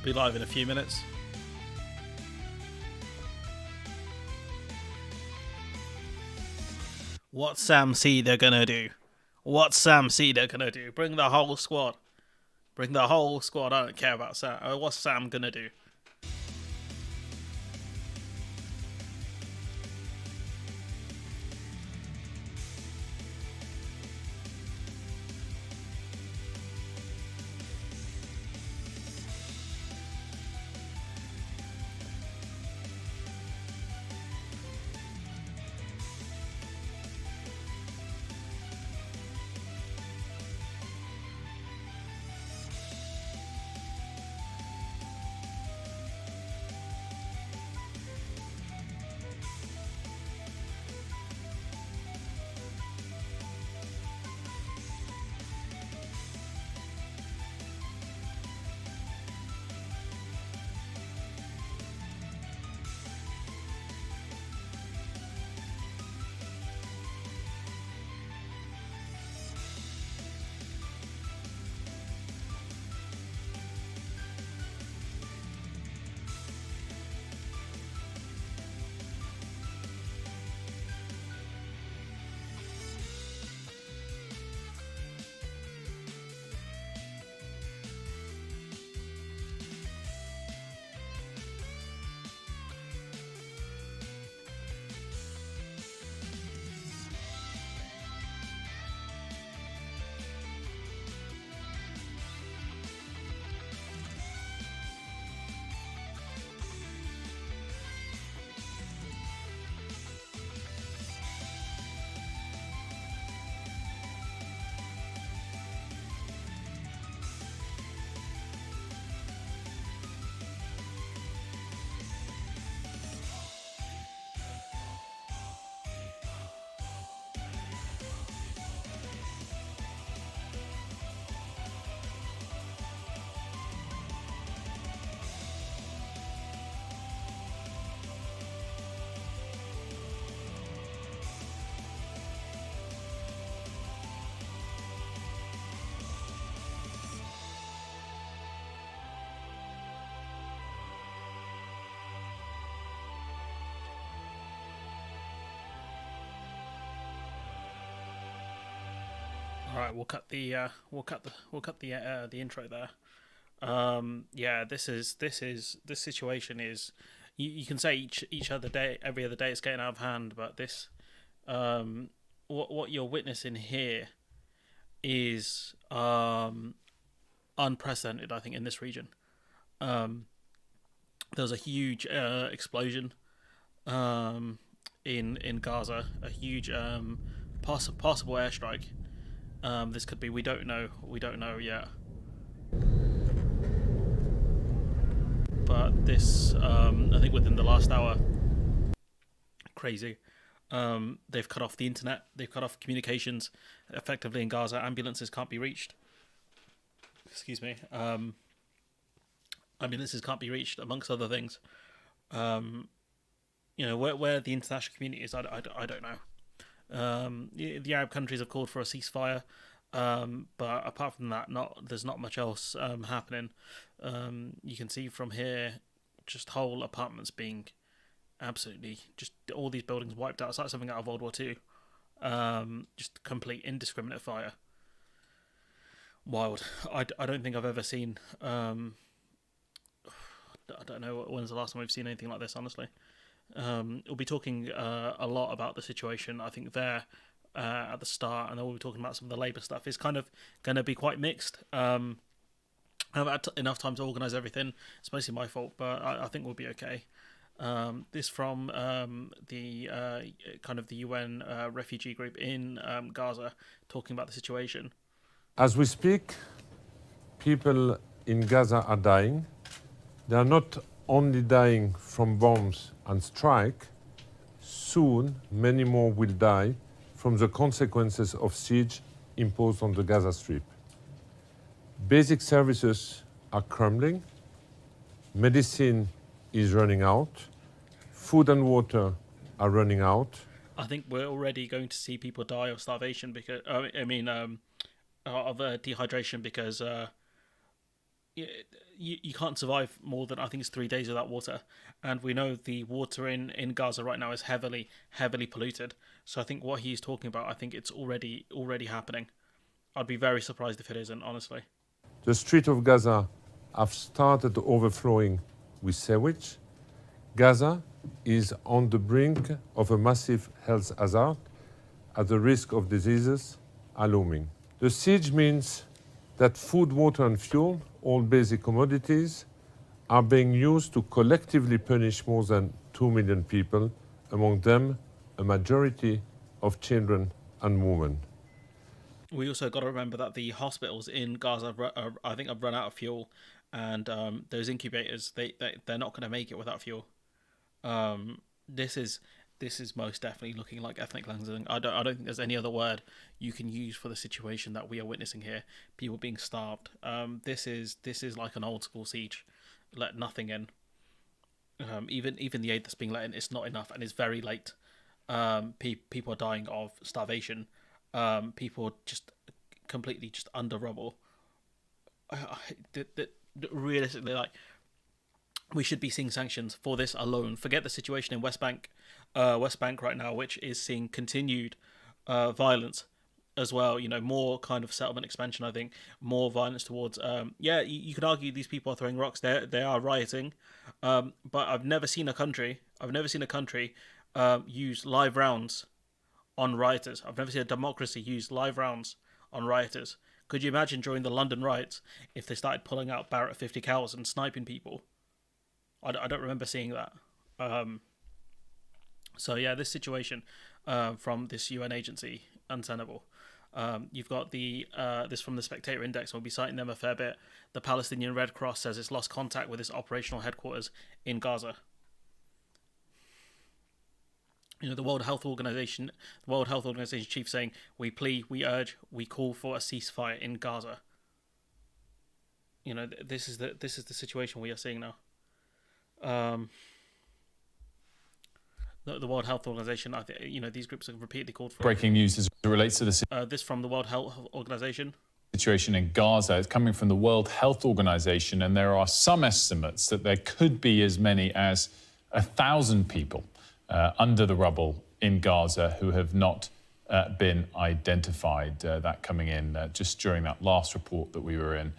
Be live in a few minutes. What Sam C they're gonna do? What Sam C they're gonna do? Bring the whole squad. Bring the whole squad. I don't care about Sam. What's Sam gonna do? All right, we'll cut the intro there. Yeah, this situation is you can say each other day, every other day it's getting out of hand, but this what you're witnessing here is unprecedented, I think, in this region. There was a huge explosion in Gaza, a huge possible airstrike. This could be, we don't know yet. But this, I think within the last hour, crazy. They've cut off the internet, they've cut off communications effectively in Gaza. Ambulances can't be reached. Excuse me. Ambulances can't be reached, amongst other things. Where the international community is, I don't know. The Arab countries have called for a ceasefire, but apart from that, there's not much else happening. You can see from here, just whole apartments being absolutely, just all these buildings wiped out. It's like something out of World War II. Just complete indiscriminate fire. Wild. I don't think I've ever seen. I don't know when's the last time we've seen anything like this, honestly. We'll be talking a lot about the situation, I think, there at the start, and then we'll be talking about some of the Labour stuff. It's kind of going to be quite mixed. I've had enough time to organise everything. It's mostly my fault, but I think we'll be okay. This from the kind of the UN refugee group in Gaza, talking about the situation. As we speak, people in Gaza are dying. They are not only dying from bombs and strike. Soon, many more will die from the consequences of siege imposed on the Gaza Strip. Basic services are crumbling. Medicine is running out. Food and water are running out. I think we're already going to see people die of starvation because of dehydration because you can't survive more than, I think it's 3 days without water, and we know the water in Gaza right now is heavily polluted. So I think what he's talking about, I think it's already happening. I'd be very surprised if it isn't, honestly. The streets of Gaza have started overflowing with sewage. Gaza is on the brink of a massive health hazard as the risk of diseases are looming. The siege means that food, water and fuel, all basic commodities, are being used to collectively punish more than 2 million people, among them a majority of children and women. We also got to remember that the hospitals in Gaza, I think, have run out of fuel, and those incubators, they're not going to make it without fuel. This is most definitely looking like ethnic cleansing. I don't think there's any other word you can use for the situation that we are witnessing here. People being starved. This is like an old school siege. Let nothing in. Even the aid that's being let in, it's not enough, and it's very late. People are dying of starvation. People are just completely just under rubble. Realistically, like, we should be seeing sanctions for this alone. Forget the situation in West Bank right now, which is seeing continued violence as well. You know, more kind of settlement expansion. I think more violence towards. You could argue these people are throwing rocks. They are rioting, but I've never seen a country use live rounds on rioters. I've never seen a democracy use live rounds on rioters. Could you imagine during the London riots if they started pulling out Barrett 50 cals and sniping people? I don't remember seeing that. So yeah, this situation from this UN agency, untenable. You've got this from the Spectator Index. We'll be citing them a fair bit. The Palestinian Red Cross says it's lost contact with its operational headquarters in Gaza. You know, the World Health Organization chief saying, "We plead, we urge, we call for a ceasefire in Gaza." You know, this is the situation we are seeing now. The World Health Organization, I think, you know, these groups have repeatedly called for breaking news as it relates to the this from the World Health Organization. Situation in Gaza. It's coming from the World Health Organization, and there are some estimates that there could be as many as 1,000 people under the rubble in Gaza who have not been identified. That coming in just during that last report that we were in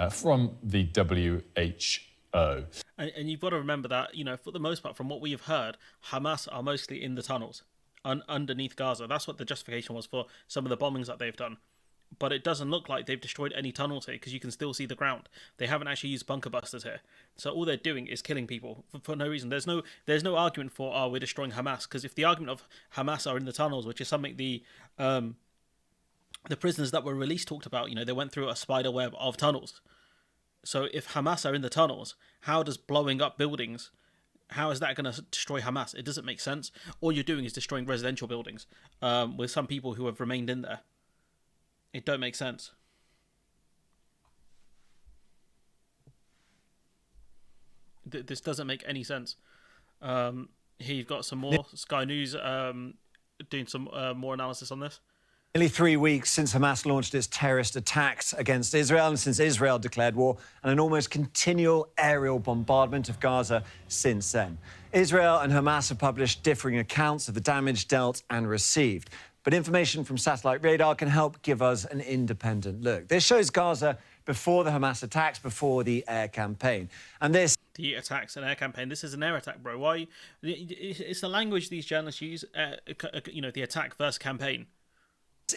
from the WHO. And you've got to remember that, you know, for the most part, from what we have heard, Hamas are mostly in the tunnels underneath Gaza. That's what the justification was for some of the bombings that they've done. But it doesn't look like they've destroyed any tunnels here, because you can still see the ground. They haven't actually used bunker busters here. So all they're doing is killing people for no reason. There's no argument for, we're destroying Hamas, because if the argument of Hamas are in the tunnels, which is something the prisoners that were released talked about, you know, they went through a spider web of tunnels. So if Hamas are in the tunnels, how does blowing up buildings, how is that going to destroy Hamas? It doesn't make sense. All you're doing is destroying residential buildings with some people who have remained in there. It don't make sense. This doesn't make any sense. Here you've got some more Sky News doing some more analysis on this. Nearly 3 weeks since Hamas launched its terrorist attacks against Israel, and since Israel declared war, and an almost continual aerial bombardment of Gaza since then. Israel and Hamas have published differing accounts of the damage dealt and received. But information from satellite radar can help give us an independent look. This shows Gaza before the Hamas attacks, before the air campaign. And this... The attacks and air campaign. This is an air attack, bro. Why? It's the language these journalists use, you know, the attack versus campaign.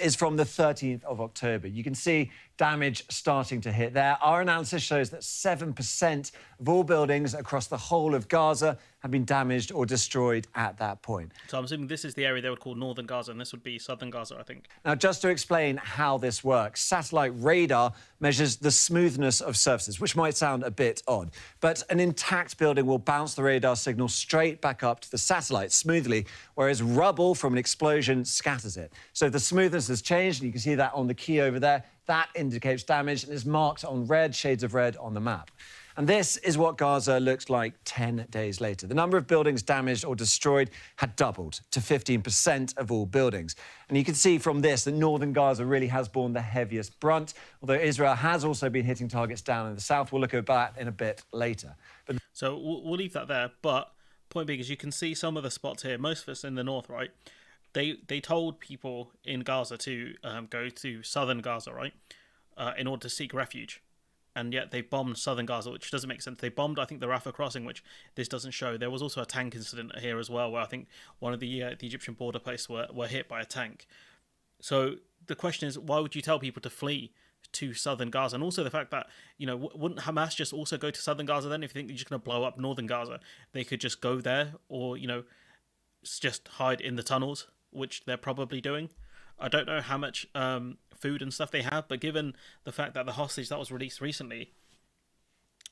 Is from the 13th of October. You can see damage starting to hit there. Our analysis shows that 7% of all buildings across the whole of Gaza have been damaged or destroyed at that point. So I'm assuming this is the area they would call northern Gaza, and this would be southern Gaza, I think. Now, just to explain how this works, satellite radar measures the smoothness of surfaces, which might sound a bit odd, but an intact building will bounce the radar signal straight back up to the satellite smoothly, whereas rubble from an explosion scatters it. So the smoothness has changed, and you can see that on the key over there. That indicates damage and is marked on red, shades of red on the map. And this is what Gaza looks like 10 days later. The number of buildings damaged or destroyed had doubled to 15% of all buildings. And you can see from this that northern Gaza really has borne the heaviest brunt, although Israel has also been hitting targets down in the south. We'll look at that in a bit later. But so we'll leave that there. But point being is you can see some of the spots here, most of us in the north, right? They told people in Gaza to go to southern Gaza, right, in order to seek refuge. And yet they bombed southern Gaza, which doesn't make sense. They bombed, I think, the Rafah crossing, which this doesn't show. There was also a tank incident here as well, where I think one of the Egyptian border posts were hit by a tank. So the question is, why would you tell people to flee to southern Gaza? And also the fact that, wouldn't Hamas just also go to southern Gaza then? If you think you're just going to blow up northern Gaza, they could just go there, or, just hide in the tunnels, which they're probably doing. I don't know how much food and stuff they have, but given the fact that the hostage that was released recently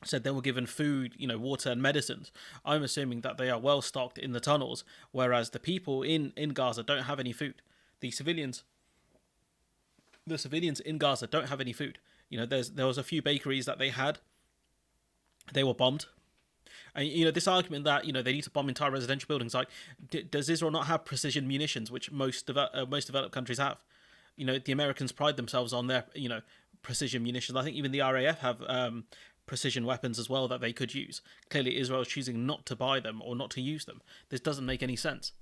said they were given food, water and medicines, I'm assuming that they are well stocked in the tunnels, whereas the people in Gaza don't have any food. The civilians in Gaza don't have any food. There was a few bakeries that they had. They were bombed. And, this argument that, they need to bomb entire residential buildings, like, does Israel not have precision munitions, which most developed countries have? The Americans pride themselves on their, precision munitions. I think even the RAF have precision weapons as well that they could use. Clearly, Israel is choosing not to buy them or not to use them. This doesn't make any sense.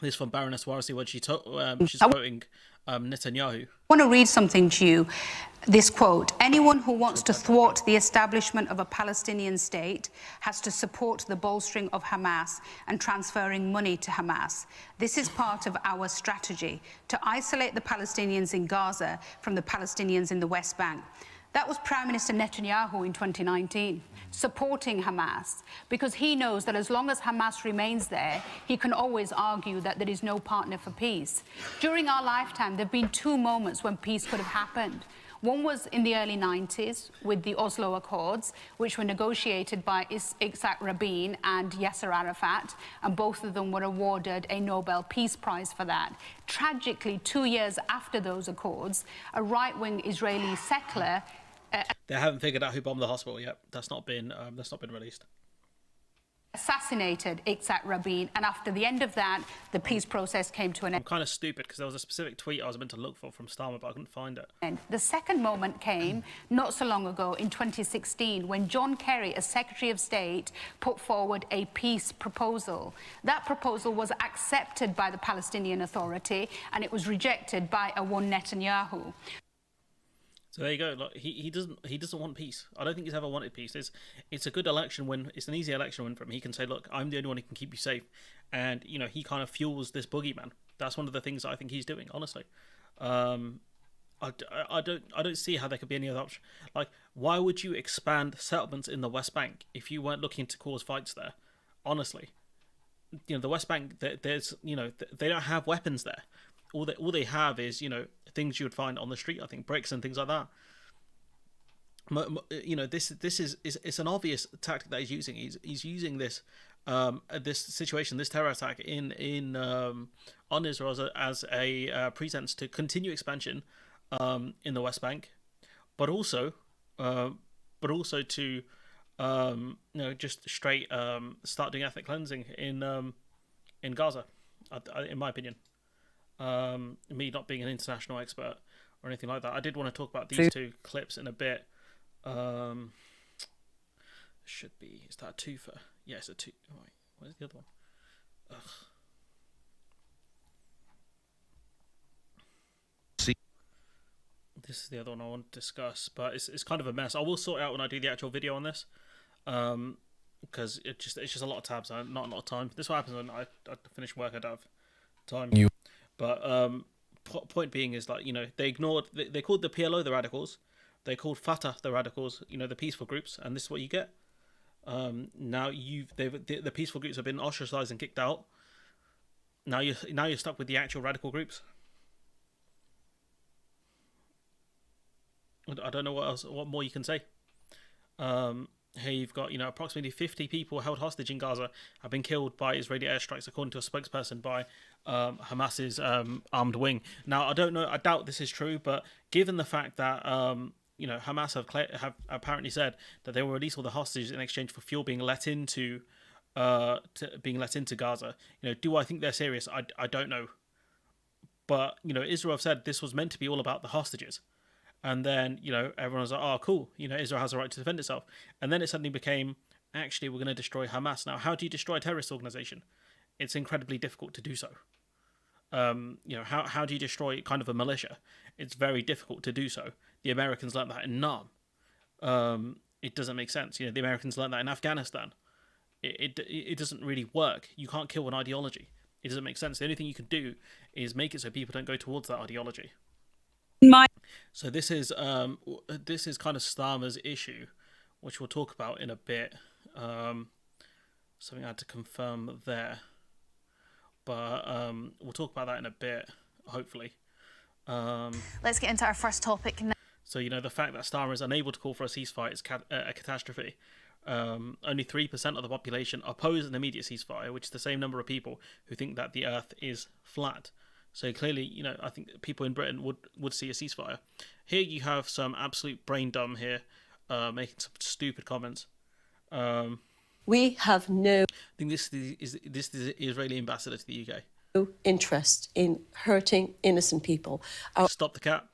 This from Baroness Warasi when she's quoting Netanyahu. I want to read something to you. This quote: anyone who wants to thwart the establishment of a Palestinian state has to support the bolstering of Hamas and transferring money to Hamas. This is part of our strategy to isolate the Palestinians in Gaza from the Palestinians in the West Bank. That was Prime Minister Netanyahu in 2019, supporting Hamas, because he knows that as long as Hamas remains there, he can always argue that there is no partner for peace. During our lifetime, there have been two moments when peace could have happened. One was in the early 90s with the Oslo Accords, which were negotiated by Yitzhak Rabin and Yasser Arafat, and both of them were awarded a Nobel Peace Prize for that. Tragically, 2 years after those accords, a right-wing Israeli settler they haven't figured out who bombed the hospital yet. That's not been released. Assassinated Yitzhak Rabin, and after the end of that, the peace process came to an end. I'm kind of stupid because there was a specific tweet I was meant to look for from Starmer, but I couldn't find it. And the second moment came not so long ago in 2016 when John Kerry, as Secretary of State, put forward a peace proposal. That proposal was accepted by the Palestinian Authority and it was rejected by a one Netanyahu. So there you go. Like, he doesn't want peace. I don't think he's ever wanted peace. It's a good election win. It's an easy election win for him. He can say, look, I'm the only one who can keep you safe, and he kind of fuels this boogeyman. That's one of the things I think he's doing. Honestly, I don't see how there could be any other option. Like, why would you expand settlements in the West Bank if you weren't looking to cause fights there? Honestly, the West Bank, there's they don't have weapons there. All they have is things you would find on the street. I think bricks and things like that. This is it's an obvious tactic that he's using. He's using this this situation, this terror attack on Israel as a pretense to continue expansion in the West Bank, but also to just straight start doing ethnic cleansing in Gaza, in my opinion. Me not being an international expert or anything like that. I did want to talk about these two clips in a bit. Should be, is that a twofer? Yeah, it's a two. Oh, wait, where's the other one? Ugh. This is the other one I want to discuss, but it's kind of a mess. I will sort it out when I do the actual video on this, because it's just a lot of tabs. Not a lot of time. This is what happens when I finish work. I don't have time. But point being is like they ignored. They called the PLO the radicals. They called Fatah the radicals. The peaceful groups, and this is what you get. Now the peaceful groups have been ostracized and kicked out. Now you're stuck with the actual radical groups. I don't know what more you can say. Here you've got, approximately 50 people held hostage in Gaza have been killed by Israeli airstrikes, according to a spokesperson by Hamas's armed wing. Now, I don't know, I doubt this is true, but given the fact that Hamas have apparently said that they will release all the hostages in exchange for fuel being let into Gaza. Do I think they're serious? I don't know. But Israel have said this was meant to be all about the hostages, and then everyone was like, oh cool, Israel has a right to defend itself, and then it suddenly became, actually, we're going to destroy Hamas. Now, how do you destroy a terrorist organization? It's incredibly difficult to do so. How do you destroy kind of a militia? It's very difficult to do so. The Americans learned that in Nam. It doesn't make sense. The Americans learned that in Afghanistan. It doesn't really work. You can't kill an ideology. It doesn't make sense. The only thing you can do is make it so people don't go towards that ideology. So this is kind of Starmer's issue, which we'll talk about in a bit. Something I had to confirm there, but we'll talk about that in a bit, hopefully. Let's get into our first topic now. So the fact that Starmer is unable to call for a ceasefire is a catastrophe. Only 3% of the population oppose an immediate ceasefire, which is the same number of people who think that the Earth is flat. So clearly, I think people in Britain would see a ceasefire. Here you have some absolute brain dumb here, making some stupid comments. We have no... I think this is the Israeli ambassador to the UK. ...interest in hurting innocent people. Stop the cap.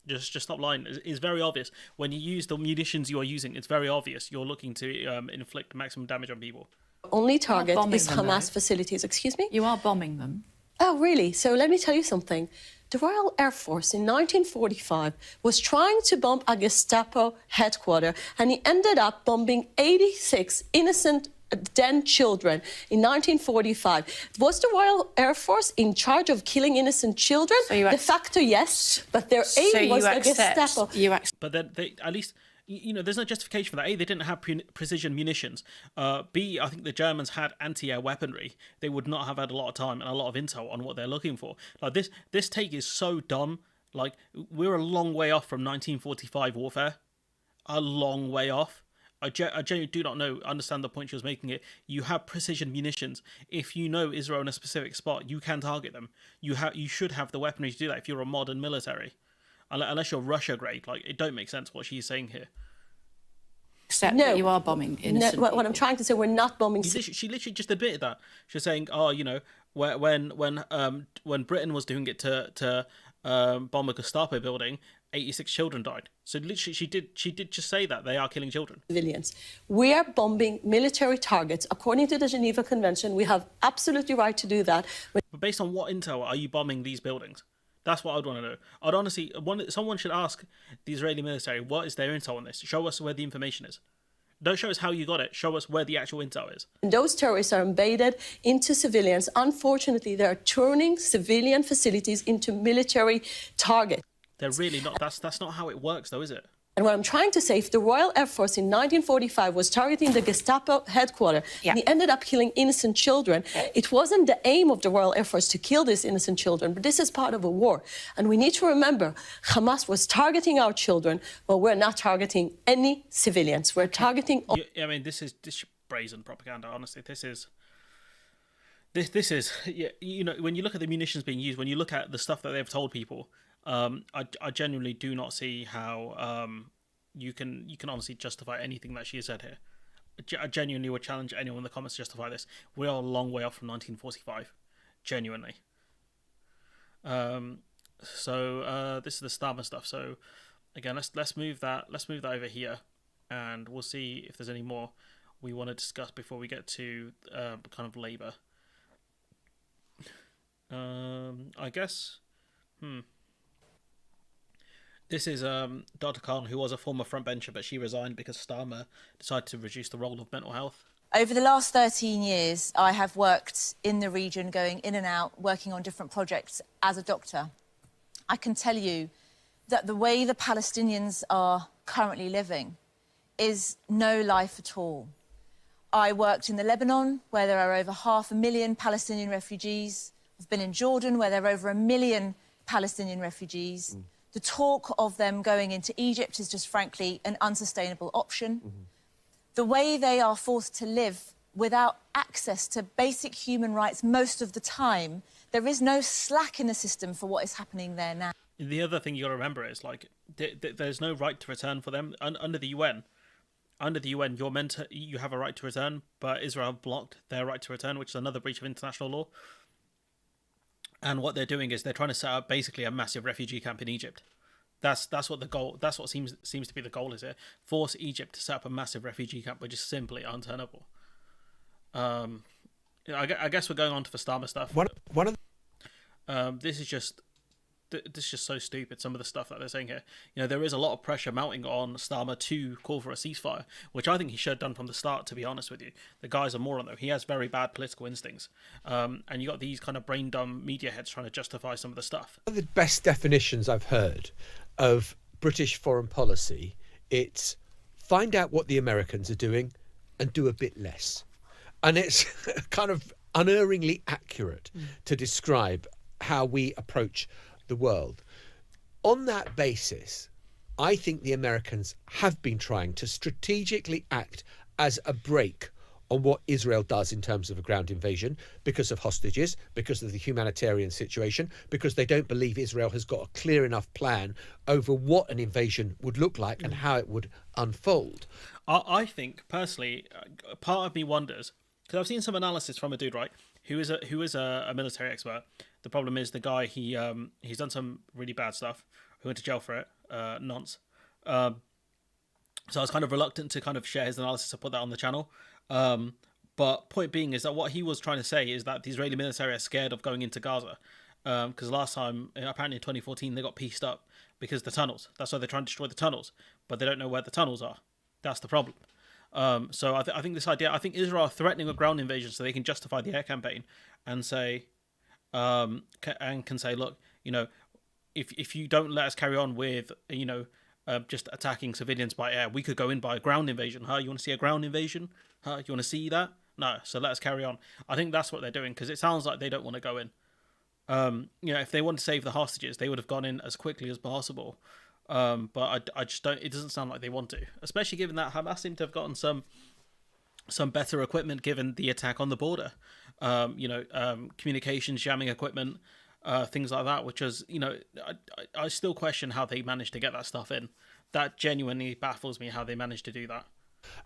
Just stop lying. It's very obvious. When you use the munitions you are using, it's very obvious you're looking to inflict maximum damage on people. Only target is Hamas facilities. Excuse me? You are bombing them. Oh, really? So let me tell you something. The Royal Air Force in 1945 was trying to bomb a Gestapo headquarters, and he ended up bombing 86 innocent then children in 1945. Was the Royal Air Force in charge of killing innocent children? De facto, yes, but their aim was the Gestapo. But then they, at least, there's no justification for that. A, they didn't have precision munitions. B, I think the Germans had anti-air weaponry. They would not have had a lot of time and a lot of intel on what they're looking for. Like this take is so dumb. Like, we're a long way off from 1945 warfare. A long way off. I genuinely do not understand the point she was making it. You have precision munitions. If you know Israel in a specific spot, you can target them. You should have the weaponry to do that if you're a modern military. Unless you're Russia grade. Like, it don't make sense what she's saying here. Except that you are bombing innocent people. What I'm trying to say, we're not bombing... She literally just admitted that. She was saying, when Britain was doing it to bomb a Gestapo building, 86 children died. So literally, she did just say that they are killing children. Civilians. We are bombing military targets. According to the Geneva Convention, we have absolutely right to do that. But based on what intel are you bombing these buildings? That's what I'd want to know. I'd honestly, someone should ask the Israeli military, what is their intel on this? Show us where the information is. Don't show us how you got it. Show us where the actual intel is. And those terrorists are embedded into civilians. Unfortunately, they are turning civilian facilities into military targets. They're really not. That's not how it works, though, is it? And what I'm trying to say, if the Royal Air Force in 1945 was targeting the Gestapo headquarters, and he ended up killing innocent children, it wasn't the aim of the Royal Air Force to kill these innocent children, but this is part of a war. And we need to remember, Hamas was targeting our children, but we're not targeting any civilians. We're targeting... I mean, this is brazen propaganda, honestly. This is, when you look at the munitions being used, when you look at the stuff that they've told people, I genuinely do not see how you can honestly justify anything that she has said here. I genuinely would challenge anyone in the comments to justify this. We are a long way off from 1945, genuinely. So this is the Starmer stuff. So again, let's move that over here, and we'll see if there's any more we want to discuss before we get to kind of Labour. I guess. This is Dr. Khan, who was a former frontbencher, but she resigned because Starmer decided to reduce the role of mental health. Over the last 13 years, I have worked in the region, going in and out, working on different projects as a doctor. I can tell you that the way the Palestinians are currently living is no life at all. I worked in the Lebanon, where there are over 500,000 Palestinian refugees. I've been in Jordan, where there are over 1 million Palestinian refugees. The talk of them going into Egypt is just, frankly, an unsustainable option. The way they are forced to live without access to basic human rights most of the time, there is no slack in the system for what is happening there now. The other thing you got to remember is like there's no right to return for them under the UN. Under the UN, you have a right to return, but Israel blocked their right to return, which is another breach of international law. And what they're doing is they're trying to set up basically a massive refugee camp in Egypt. That's what the goal. That's what seems to be the goal is here. Force Egypt to set up a massive refugee camp, which is simply untenable. I guess we're going on to the Starmer stuff. This is just so stupid, some of the stuff that they're saying here. There is a lot of pressure mounting on Starmer to call for a ceasefire, which I think he should have done from the start, to be honest with you. The guy's a moron, though. He has very bad political instincts. And you got these kind of brain-dumb media heads trying to justify some of the stuff. One of the best definitions I've heard of British foreign policy, it's find out what the Americans are doing and do a bit less. And it's kind of unerringly accurate to describe how we approach the world. On that basis, I think the Americans have been trying to strategically act as a brake on what Israel does in terms of a ground invasion, because of hostages, because of the humanitarian situation, because they don't believe Israel has got a clear enough plan over what an invasion would look like and how it would unfold. I think, personally, part of me wonders, because I've seen some analysis from a dude, right, who is a military expert. The problem is the guy, he's done some really bad stuff, who went to jail for it, nonce. So I was kind of reluctant to kind of share his analysis or put that on the channel. But point being is that what he was trying to say is that the Israeli military are scared of going into Gaza. Because last time, apparently in 2014, they got pieced up because the tunnels. That's why they're trying to destroy the tunnels. But they don't know where the tunnels are. That's the problem. So I think this idea, I think Israel are threatening a ground invasion so they can justify the air campaign and say, can say, look, if you don't let us carry on with, just attacking civilians by air, we could go in by a ground invasion. You want to see a ground invasion? You want to see that? No, so let us carry on. I think that's what they're doing, because it sounds like they don't want to go in. If they want to save the hostages, they would have gone in as quickly as possible. But I just don't. It doesn't sound like they want to, especially given that Hamas seem to have gotten some better equipment given the attack on the border. Communications jamming equipment, things like that. Which is, I still question how they managed to get that stuff in. That genuinely baffles me how they managed to do that.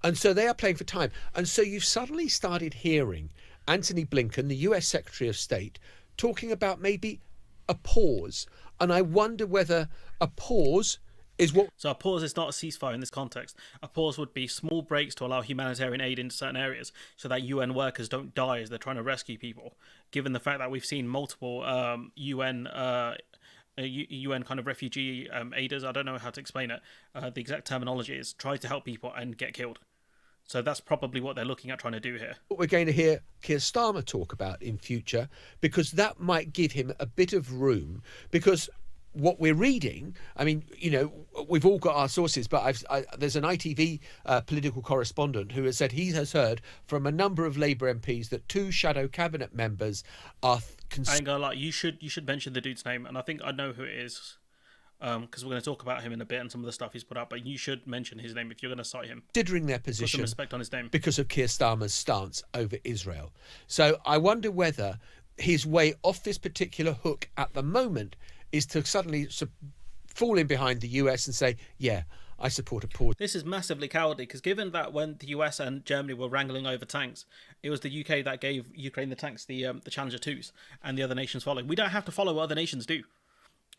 And so they are playing for time. And so you've suddenly started hearing Antony Blinken, the US Secretary of State, talking about maybe a pause. And I wonder whether a pause is what... So a pause is not a ceasefire in this context. A pause would be small breaks to allow humanitarian aid into certain areas so that UN workers don't die as they're trying to rescue people. Given the fact that we've seen multiple UN kind of refugee aiders, I don't know how to explain it. The exact terminology is try to help people and get killed. So that's probably what they're looking at trying to do here. What we're going to hear Keir Starmer talk about in future, because that might give him a bit of room, because what we're reading, I mean, we've all got our sources, but there's an ITV political correspondent who has said he has heard from a number of Labour MPs that 2 shadow cabinet members are... I ain't gonna lie, you should mention the dude's name, and I think I know who it is. Because we're going to talk about him in a bit and some of the stuff he's put out, but you should mention his name if you're going to cite him. Considering their position, put some respect on his name, because of Keir Starmer's stance over Israel. So I wonder whether his way off this particular hook at the moment is to suddenly fall in behind the US and say, yeah, I support a pause. This is massively cowardly, because given that when the US and Germany were wrangling over tanks, it was the UK that gave Ukraine the tanks, the Challenger 2s, and the other nations following. We don't have to follow what other nations do.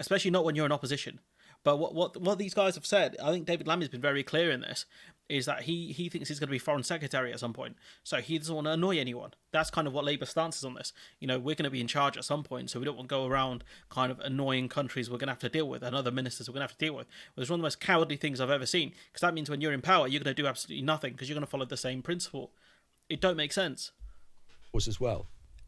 Especially not when you're in opposition. But what these guys have said, I think David Lammy's been very clear in this, is that he thinks he's going to be Foreign Secretary at some point. So he doesn't want to annoy anyone. That's kind of what Labour's stance is on this. We're going to be in charge at some point, so we don't want to go around kind of annoying countries we're going to have to deal with and other ministers we're going to have to deal with. Well, it's one of the most cowardly things I've ever seen, because that means when you're in power, you're going to do absolutely nothing, because you're going to follow the same principle. It don't make sense. As well.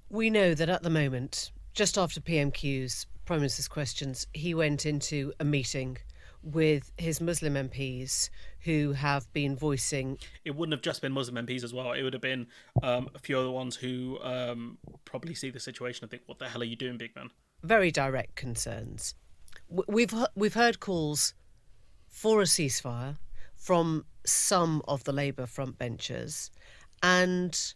We know that at the moment, just after PMQs, Prime Minister's questions, he went into a meeting with his Muslim MPs who have been voicing... It wouldn't have just been Muslim MPs as well. It would have been a few other ones who probably see the situation and think, what the hell are you doing, big man? Very direct concerns. We've heard calls for a ceasefire from some of the Labour frontbenchers, and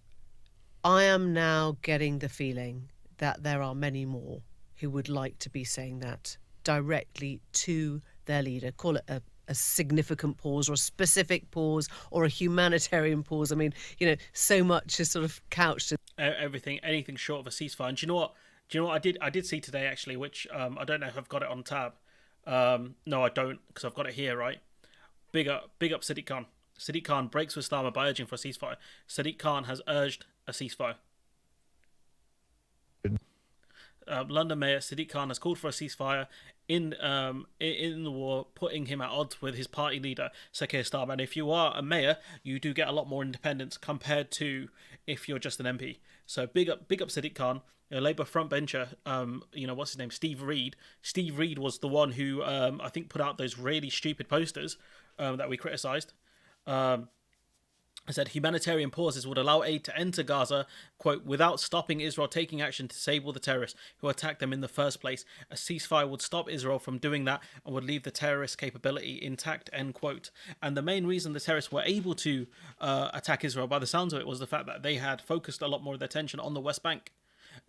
I am now getting the feeling that there are many more who would like to be saying that directly to their leader. Call it a significant pause or a specific pause or a humanitarian pause. I mean, so much is sort of couched in anything short of a ceasefire. And do you know what I did see today, actually, which I don't know if I've got it on tab. No, I don't, because I've got it here, right? Big up Sadiq Khan. Sadiq Khan breaks with Starmer by urging for a ceasefire. Sadiq Khan has urged a ceasefire. London Mayor Sadiq Khan has called for a ceasefire in the war, putting him at odds with his party leader, Sir Keir Starmer. And if you are a mayor, you do get a lot more independence compared to if you're just an MP. So big up Sadiq Khan, a Labour frontbencher. What's his name? Steve Reed. Steve Reed was the one who I think put out those really stupid posters that we criticised. I said humanitarian pauses would allow aid to enter Gaza, quote, without stopping Israel taking action to disable the terrorists who attacked them in the first place. A ceasefire would stop Israel from doing that and would leave the terrorist capability intact, end quote. And the main reason the terrorists were able to attack Israel, by the sounds of it, was the fact that they had focused a lot more of their attention on the West Bank.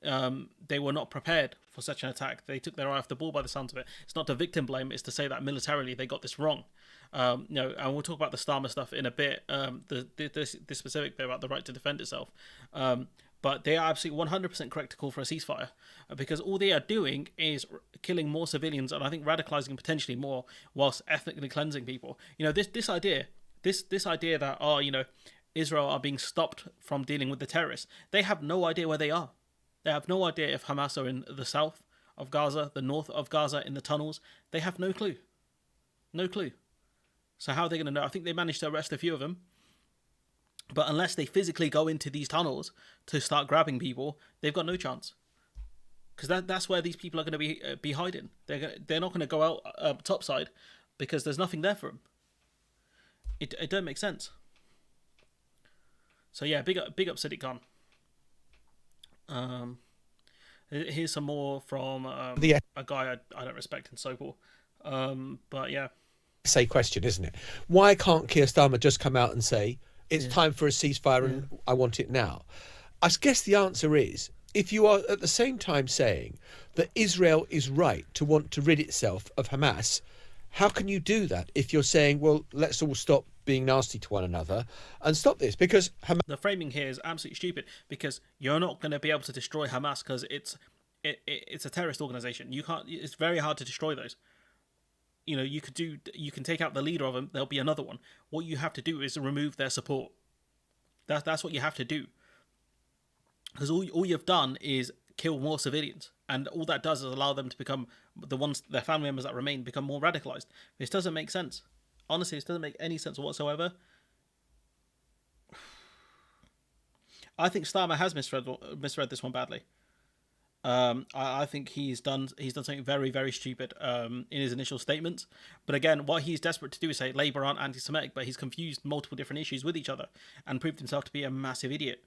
They were not prepared for such an attack. They took their eye off the ball by the sounds of it. It's not to victim blame, it's to say that militarily they got this wrong. And we'll talk about the Starmer stuff in a bit, the specific bit about the right to defend itself. But they are absolutely 100% correct to call for a ceasefire, because all they are doing is killing more civilians and I think radicalizing potentially more, whilst ethnically cleansing people. This idea that Israel are being stopped from dealing with the terrorists. They have no idea where they are. They have no idea if Hamas are in the south of Gaza, the north of Gaza, in the tunnels. They have no clue. No clue. So how are they going to know? I think they managed to arrest a few of them. But unless they physically go into these tunnels to start grabbing people, they've got no chance. Because that's where these people are going to be hiding. They're not going to go out topside because there's nothing there for them. It don't make sense. So yeah, big up Sadiq Khan. Here's some more from a guy I don't respect in Sopor. But yeah. Say question, isn't it? Why can't Keir Starmer just come out and say it's time for a ceasefire and I want it now? I guess the answer is, if you are at the same time saying that Israel is right to want to rid itself of Hamas, how can you do that if you're saying, well, let's all stop being nasty to one another and stop this? Because the framing here is absolutely stupid, because you're not going to be able to destroy Hamas because it's a terrorist organization. You can't. It's very hard to destroy those. You can take out the leader of them. There'll be another one. What you have to do is remove their support. That's what you have to do. Because all you've done is kill more civilians, and all that does is allow them to become their family members that remain become more radicalized. This doesn't make sense. Honestly, this doesn't make any sense whatsoever. I think Starmer has misread this one badly. I think he's done something very, very stupid in his initial statements. But again, what he's desperate to do is say Labour aren't anti-Semitic, but he's confused multiple different issues with each other and proved himself to be a massive idiot.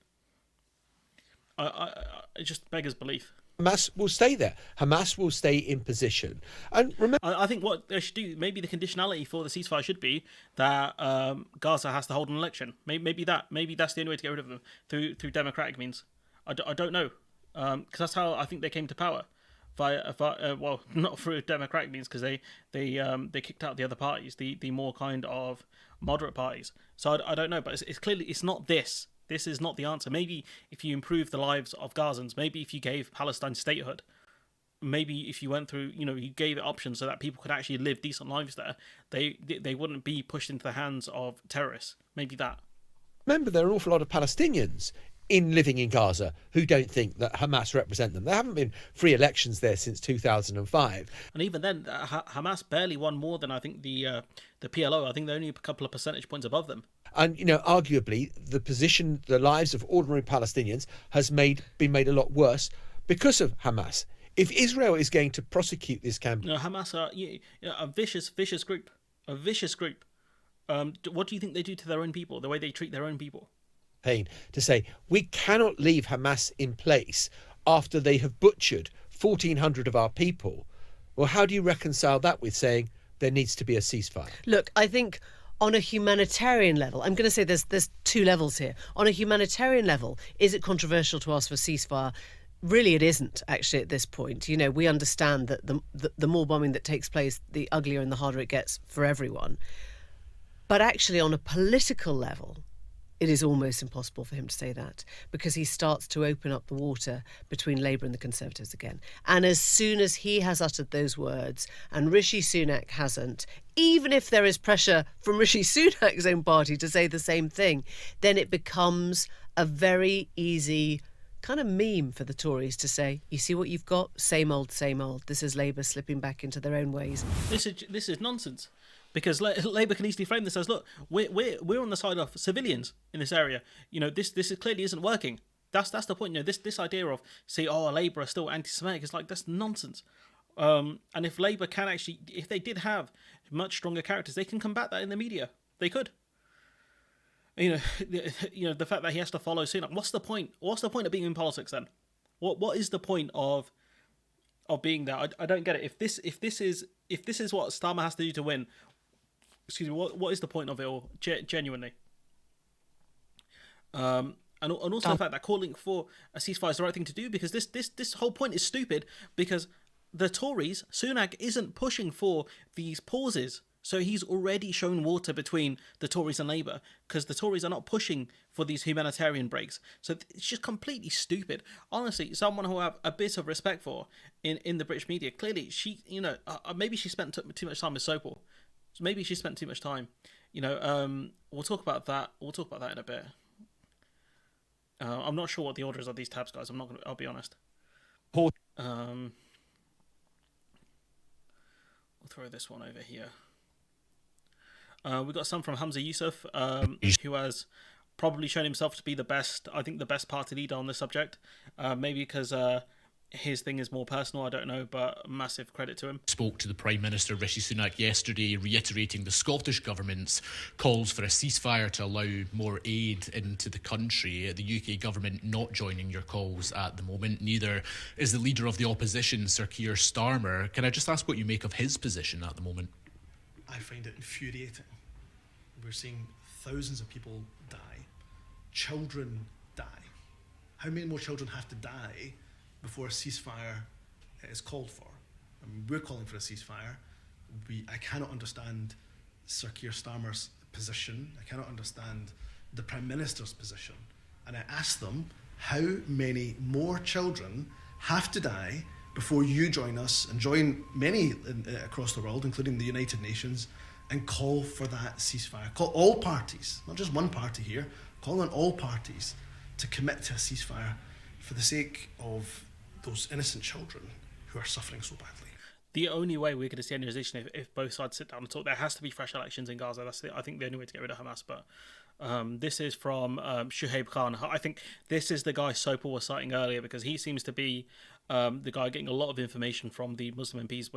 It just beggars belief. Hamas will stay there. Hamas will stay in position. And remember, I think what they should do, maybe the conditionality for the ceasefire should be that Gaza has to hold an election. Maybe that's the only way to get rid of them, through democratic means. I don't know. Because that's how I think they came to power, well, not through democratic means, because they kicked out the other parties, the more kind of moderate parties. So I don't know, but it's clearly it's not this. This is not the answer. Maybe if you improve the lives of Gazans, maybe if you gave Palestine statehood, maybe if you went through, you gave it options so that people could actually live decent lives there, they wouldn't be pushed into the hands of terrorists. Maybe that. Remember, there are an awful lot of Palestinians living in Gaza who don't think that Hamas represent them. There haven't been free elections there since 2005. And even then, Hamas barely won more than, I think, the PLO. I think they're only a couple of percentage points above them. And, arguably, the lives of ordinary Palestinians has been made a lot worse because of Hamas. If Israel is going to prosecute this campaign... Hamas are a vicious group. A vicious group. What do you think they do to their own people, the way they treat their own people? To say we cannot leave Hamas in place after they have butchered 1,400 of our people. Well, how do you reconcile that with saying there needs to be a ceasefire? Look, I think on a humanitarian level, I'm going to say there's two levels here. On a humanitarian level, is it controversial to ask for a ceasefire? really it isn't actually at this point. You know, we understand that the more bombing that takes place, the uglier and the harder it gets for everyone. But actually, on a political level, it is almost impossible for him to say that, because he starts to open up the water between Labour and the Conservatives again. And as soon as he has uttered those words and Rishi Sunak hasn't, even if there is pressure from Rishi Sunak's own party to say the same thing, then it becomes a very easy kind of meme for the Tories to say, you see what you've got? Same old, same old. This is Labour slipping back into their own ways. This is nonsense. Because Labour can easily frame this as, look, we're on the side of civilians in this area. You know, this clearly isn't working. That's the point. You know, this idea of Labour are still anti-Semitic is like, that's nonsense. And if Labour can actually, if they did have much stronger characters, they can combat that in the media. They could. You know, the fact that he has to follow Sunak. What's the point? What's the point of being in politics then? What is the point of being there? I don't get it. If this is what Starmer has to do to win. Excuse me, what is the point of it all, genuinely? And also the fact that calling for a ceasefire is the right thing to do, because this whole point is stupid, because the Tories, Sunak isn't pushing for these pauses. So he's already shown water between the Tories and Labour, because the Tories are not pushing for these humanitarian breaks. So it's just completely stupid. Honestly, someone who I have a bit of respect for in the British media, clearly she, you know, maybe she spent too much time with Sopel. Maybe she spent too much time. You know, we'll talk about that. We'll talk about that in a bit. I'm not sure what the order is of these tabs, guys. I'll be honest. We'll throw this one over here. We've got some from Hamza Yusuf, who has probably shown himself to be the best party leader on this subject. Maybe because his thing is more personal, I don't know, but massive credit to him. Spoke to the Prime Minister Rishi Sunak yesterday, reiterating the Scottish Government's calls for a ceasefire to allow more aid into the country. The UK Government not joining your calls at the moment. Neither is the Leader of the Opposition, Sir Keir Starmer. Can I just ask what you make of his position at the moment? I find it infuriating. We're seeing thousands of people die. Children die. How many more children have to die before a ceasefire is called for? I mean, we're calling for a ceasefire. I cannot understand Sir Keir Starmer's position. I cannot understand the Prime Minister's position. And I ask them, how many more children have to die before you join us and join many across the world, including the United Nations, and call for that ceasefire? Call all parties, not just one party here, call on all parties to commit to a ceasefire for the sake of those innocent children who are suffering so badly. The only way we're going to see any resolution if both sides sit down and talk. There has to be fresh elections in Gaza. That's I think the only way to get rid of Hamas. But this is from Shuaib Khan. I think this is the guy Sopel was citing earlier, because he seems to be the guy getting a lot of information from the Muslim MPs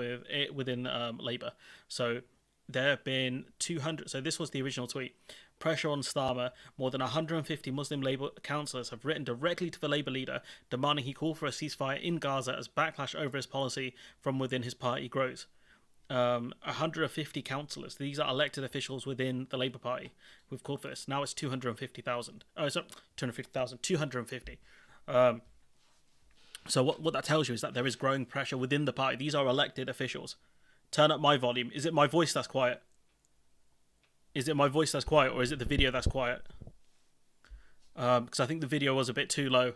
within Labour. So there have been 200. So this was the original tweet. Pressure on Starmer. More than 150 Muslim Labour councillors have written directly to the Labour leader, demanding he call for a ceasefire in Gaza as backlash over his policy from within his party grows. 150 councillors. These are elected officials within the Labour Party who've called for this. Now it's 250,000. Oh, sorry, 250,000. 250. So what that tells you is that there is growing pressure within the party. These are elected officials. Turn up my volume. Is it my voice that's quiet? Is it my voice that's quiet, or is it the video that's quiet? Because I think the video was a bit too low.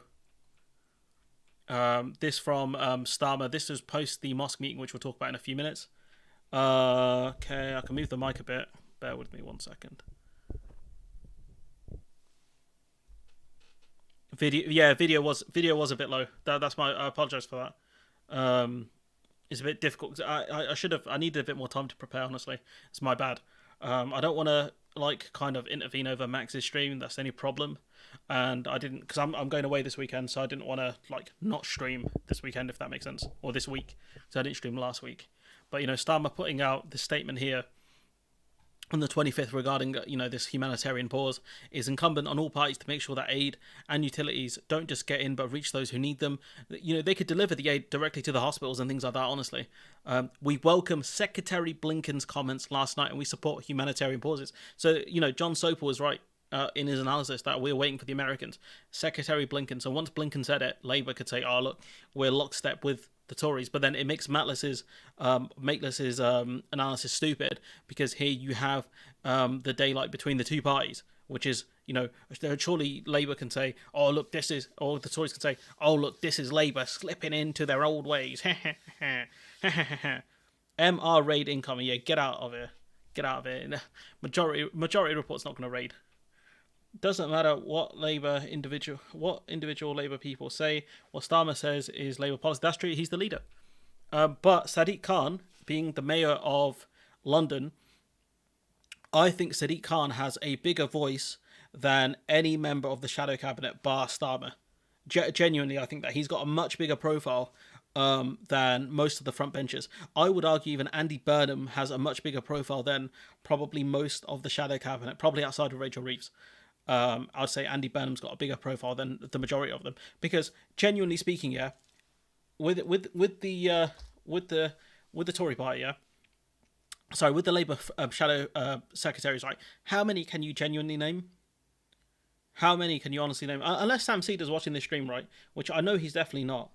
This from Starmer. This was post the mosque meeting, which we'll talk about in a few minutes. Okay, I can move the mic a bit. Bear with me 1 second. Video was a bit low. That's my. I apologise for that. It's a bit difficult. I needed a bit more time to prepare. Honestly, it's my bad. I don't want to kind of intervene over Max's stream. That's the only problem. And I didn't, because I'm going away this weekend, so I didn't want to not stream this weekend, if that makes sense, or this week. So I didn't stream last week. But Starmer putting out this statement here on the 25th regarding this humanitarian pause is incumbent on all parties to make sure that aid and utilities don't just get in but reach those who need them. They could deliver the aid directly to the hospitals and things like that. Honestly, we welcome Secretary Blinken's comments last night and we support humanitarian pauses. So John Sopel was right. in his analysis that we're waiting for the Americans. Secretary Blinken. So once Blinken said it, Labour could say, "Oh look, we're lockstep with the Tories." But then it makes Maitlis's analysis stupid, because here you have the daylight between the two parties, which is, surely Labour can say, "Oh look, this is," or the Tories can say, "Oh look, this is Labour slipping into their old ways." MR raid incoming. Yeah, get out of here. Get out of here. Majority report's not going to raid. Doesn't matter what individual Labour people say. What Starmer says is Labour policy. That's true. He's the leader. But Sadiq Khan, being the mayor of London, I think Sadiq Khan has a bigger voice than any member of the shadow cabinet, bar Starmer. Genuinely, I think that he's got a much bigger profile than most of the front benchers. I would argue even Andy Burnham has a much bigger profile than probably most of the shadow cabinet, probably outside of Rachel Reeves. I'd say Andy Burnham's got a bigger profile than the majority of them, because genuinely speaking, yeah, with the Tory party, yeah, sorry, with the Labour shadow secretaries, right? How many can you genuinely name? How many can you honestly name? Unless Sam Cedar's watching this stream, right? Which I know he's definitely not.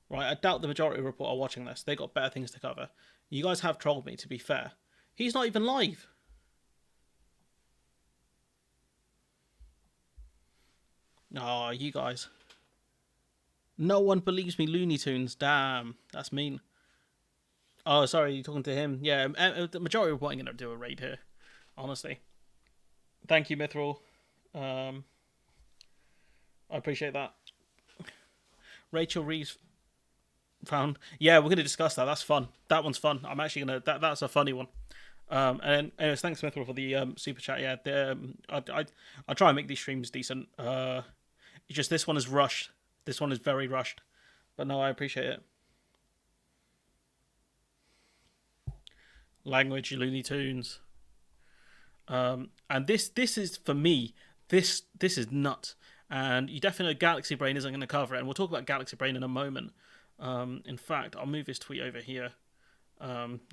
Right, I doubt the majority report are watching this. They got better things to cover. You guys have trolled me, to be fair. He's not even live. Oh, you guys. No one believes me, Looney Tunes. Damn, that's mean. Oh, sorry, you're talking to him. Yeah, the majority report ain't going to do a raid here. Honestly. Thank you, Mithril. I appreciate that. Rachel Reeves found. Yeah, we're going to discuss that. That's fun. That one's fun. I'm actually going to. That's a funny one. And anyways, thanks, Mithril, for the super chat. Yeah, I try and make these streams decent. It's just this one is rushed. This one is very rushed. But no, I appreciate it. Language, Looney Tunes. And this is, for me, this is nuts. And you definitely know Galaxy Brain isn't going to cover it. And we'll talk about Galaxy Brain in a moment. In fact, I'll move this tweet over here.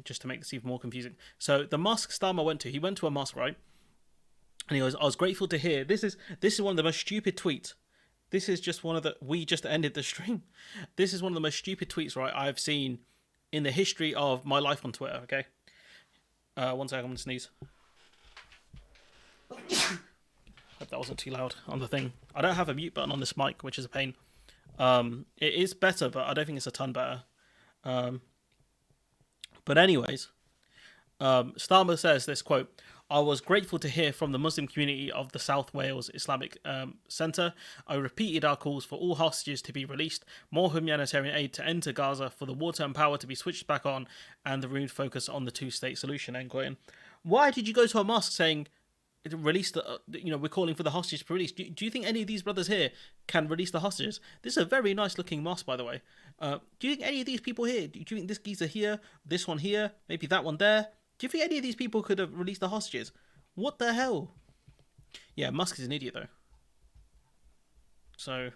Just to make this even more confusing. So the mosque Starmer went to, he went to a mosque, right? And he goes, "I was grateful to hear." This is one of the most stupid tweets. This is just one of the. We just ended the stream. This is one of the most stupid tweets, right, I've seen in the history of my life on Twitter. Okay. 1 second, I'm gonna sneeze. Hope that wasn't too loud on the thing. I don't have a mute button on this mic, which is a pain. It is better, but I don't think it's a ton better. But anyways, Starmer says this quote: "I was grateful to hear from the Muslim community of the South Wales Islamic Centre. I repeated our calls for all hostages to be released, more humanitarian aid to enter Gaza, for the water and power to be switched back on, and the renewed focus on the two-state solution." End quote. Why did you go to a mosque saying, "Release the," we're calling for the hostages to be released? Do you think any of these brothers here can release the hostages? This is a very nice looking mosque, by the way. Do you think any of these people here, do you think this geezer here, this one here, maybe that one there, do you think any of these people could have released the hostages? What the hell? Yeah, Musk is an idiot, though. So,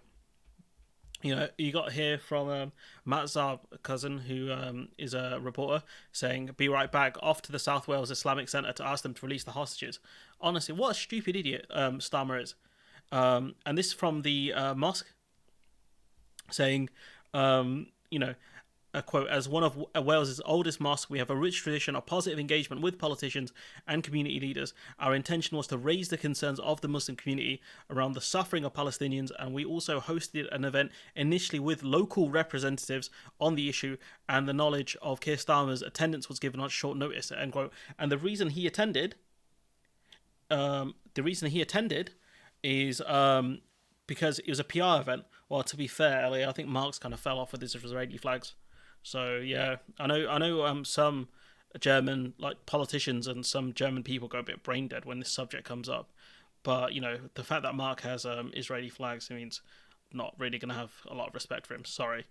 you got here from Matt Zarb, a cousin, who is a reporter, saying, "Be right back, off to the South Wales Islamic Centre to ask them to release the hostages." Honestly, what a stupid idiot Starmer is. And this is from the mosque, saying, a quote: "As one of Wales's oldest mosques, we have a rich tradition of positive engagement with politicians and community leaders. Our intention was to raise the concerns of the Muslim community around the suffering of Palestinians, and we also hosted an event initially with local representatives on the issue, and the knowledge of Keir Starmer's attendance was given on short notice." End quote. And the reason he attended is because it was a PR event. Well, to be fair, I think Mark's kind of fell off with his Israeli flags. So yeah, I know some German politicians and some German people go a bit brain dead when this subject comes up. But the fact that Mark has Israeli flags means I'm not really gonna have a lot of respect for him. Sorry,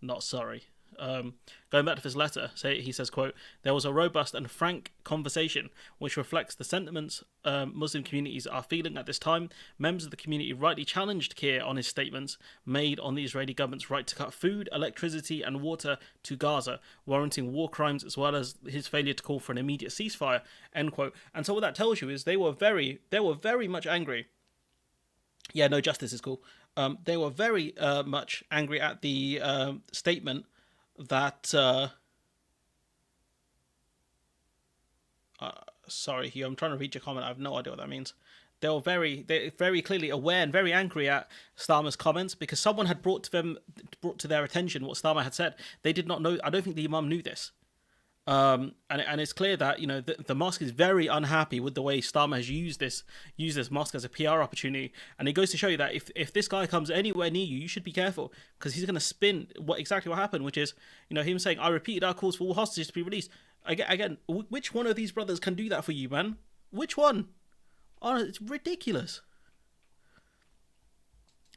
not sorry. Going back to his letter, he says, quote, "There was a robust and frank conversation which reflects the sentiments Muslim communities are feeling at this time. Members of the community rightly challenged Keir on his statements made on the Israeli government's right to cut food, electricity and water to Gaza, warranting war crimes, as well as his failure to call for an immediate ceasefire," end quote. And so what that tells you is they were very much angry. Yeah, no, justice is cool. They were very much angry at the statement that sorry, Hugh, I'm trying to read your comment. I have no idea what that means. They're very clearly aware and very angry at Starmer's comments because someone had brought to their attention what Starmer had said. They did not know. I don't think the Imam knew this. And it's clear that the mosque is very unhappy with the way Starmer has used this mosque as a PR opportunity, and it goes to show you that if this guy comes anywhere near you, you should be careful because he's going to spin exactly what happened, which is him saying, "I repeated our calls for all hostages to be released." Again, which one of these brothers can do that for you, man? Which one? Oh, it's ridiculous.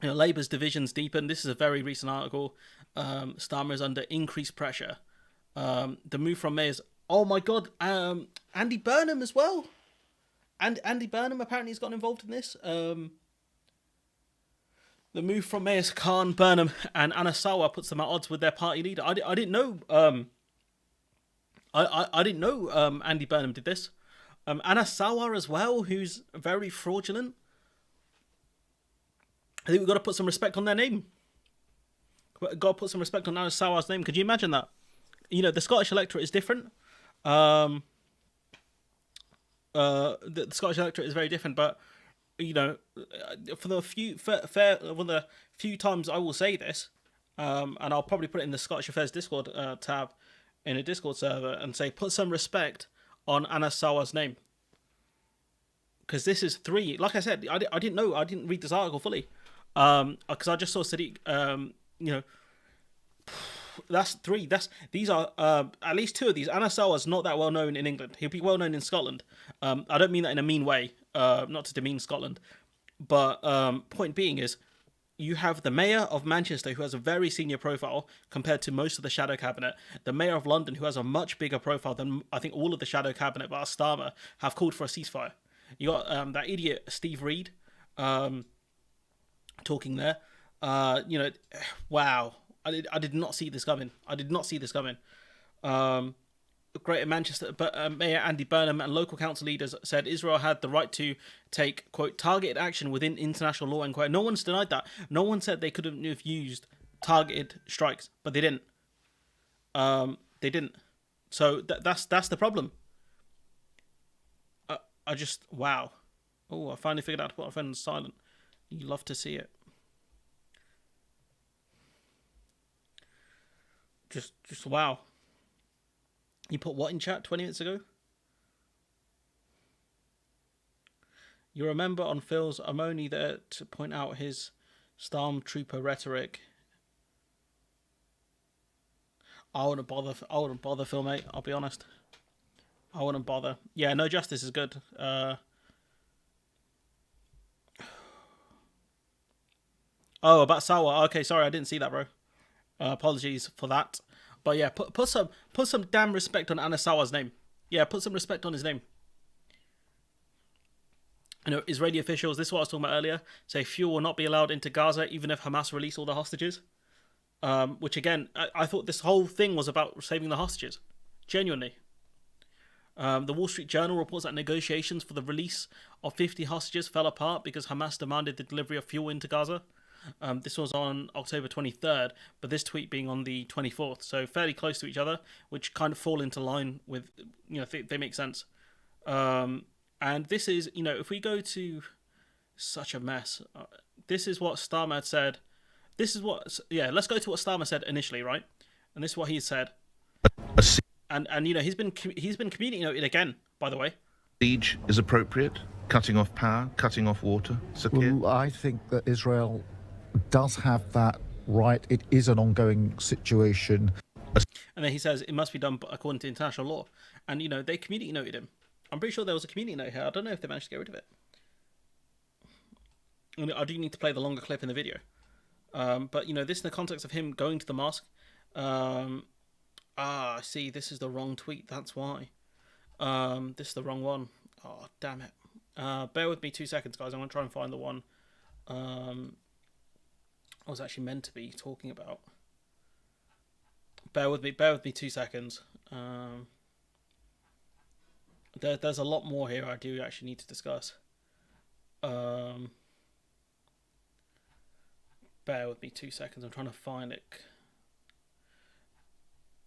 Labour's divisions deepen. This is a very recent article. Starmer is under increased pressure. The move from mayors. Oh my God, Andy Burnham as well. And Andy Burnham apparently has gotten involved in this. The move from mayors Khan, Burnham, and Anna Sawa puts them at odds with their party leader. I didn't know. I didn't know Andy Burnham did this. Anna Sawa as well, who's very fraudulent. I think we've got to put some respect on their name. We've got to put some respect on Anna Sawa's name. Could you imagine that? The Scottish electorate is different. The Scottish electorate is very different, but for the few times I will say this, and I'll probably put it in the Scottish Affairs Discord tab in a Discord server and say put some respect on Anna Sawa's name, because this is three. Like I said, I didn't know. I didn't read this article fully, because I just saw Sadiq. That's three. These are at least two of these. Anna Sawa's not that well known in England. He'll be well known in Scotland. I don't mean that in a mean way, not to demean Scotland, but point being is, you have the mayor of Manchester, who has a very senior profile compared to most of the shadow cabinet. The mayor of London, who has a much bigger profile than I think all of the shadow cabinet, but Starmer, have called for a ceasefire. You got that idiot Steve Reed talking there. Wow. I did not see this coming. Greater Manchester, but Mayor Andy Burnham and local council leaders said Israel had the right to take, quote, targeted action within international law, end quote. No one's denied that. No one said they couldn't have used targeted strikes, but they didn't. So that's the problem. Wow. Oh, I finally figured out to put my phone on silent. You love to see it. Just wow. You put what in chat 20 minutes ago? You remember on Phil's, I'm only there to point out his stormtrooper rhetoric. I wouldn't bother, Phil, mate. I'll be honest. I wouldn't bother. Yeah, no, justice is good. Oh, about Sawa. Okay, sorry, I didn't see that, bro. Apologies for that. But yeah, put some damn respect on Anna Sawa's name. Yeah, put some respect on his name. Israeli officials, this is what I was talking about earlier, say fuel will not be allowed into Gaza even if Hamas release all the hostages. Which again, I thought this whole thing was about saving the hostages. Genuinely. The Wall Street Journal reports that negotiations for the release of 50 hostages fell apart because Hamas demanded the delivery of fuel into Gaza. This was on October 23rd, but this tweet being on the 24th, so fairly close to each other, which kind of fall into line with, they make sense. And this is, if we go to such a mess, this is what Starmer had said. Let's go to what Starmer said initially, right? And this is what he said. And he's been community noted again, by the way. Siege is appropriate, cutting off power, cutting off water. Well, I think that Israel does have that right. It is an ongoing situation. And then he says it must be done according to international law. And, they community noted him. I'm pretty sure there was a community note here. I don't know if they managed to get rid of it. I do need to play the longer clip in the video. But, this in the context of him going to the mosque, See, this is the wrong tweet. That's why. This is the wrong one. Oh, damn it. Bear with me 2 seconds, guys. I'm going to try and find the one I was actually meant to be talking about. Bear with me 2 seconds. There's a lot more here I do actually need to discuss. Bear with me 2 seconds. I'm trying to find it.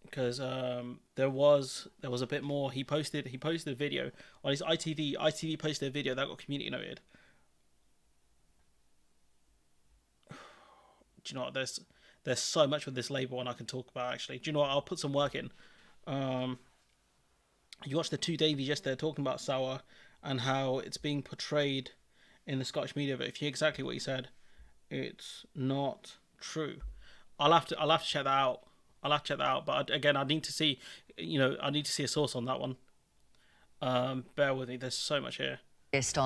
Because there was a bit more. He posted a video on his ITV. ITV posted a video that got community noted. Do you know what? There's so much with this Labour one I can talk about. Actually, do you know what? I'll put some work in. You watched the two Davies yesterday talking about Sauer and how it's being portrayed in the Scottish media, but if you hear exactly what he said, it's not true. I'll have to check that out. But again, I need to see a source on that one. Bear with me. There's so much here. Here's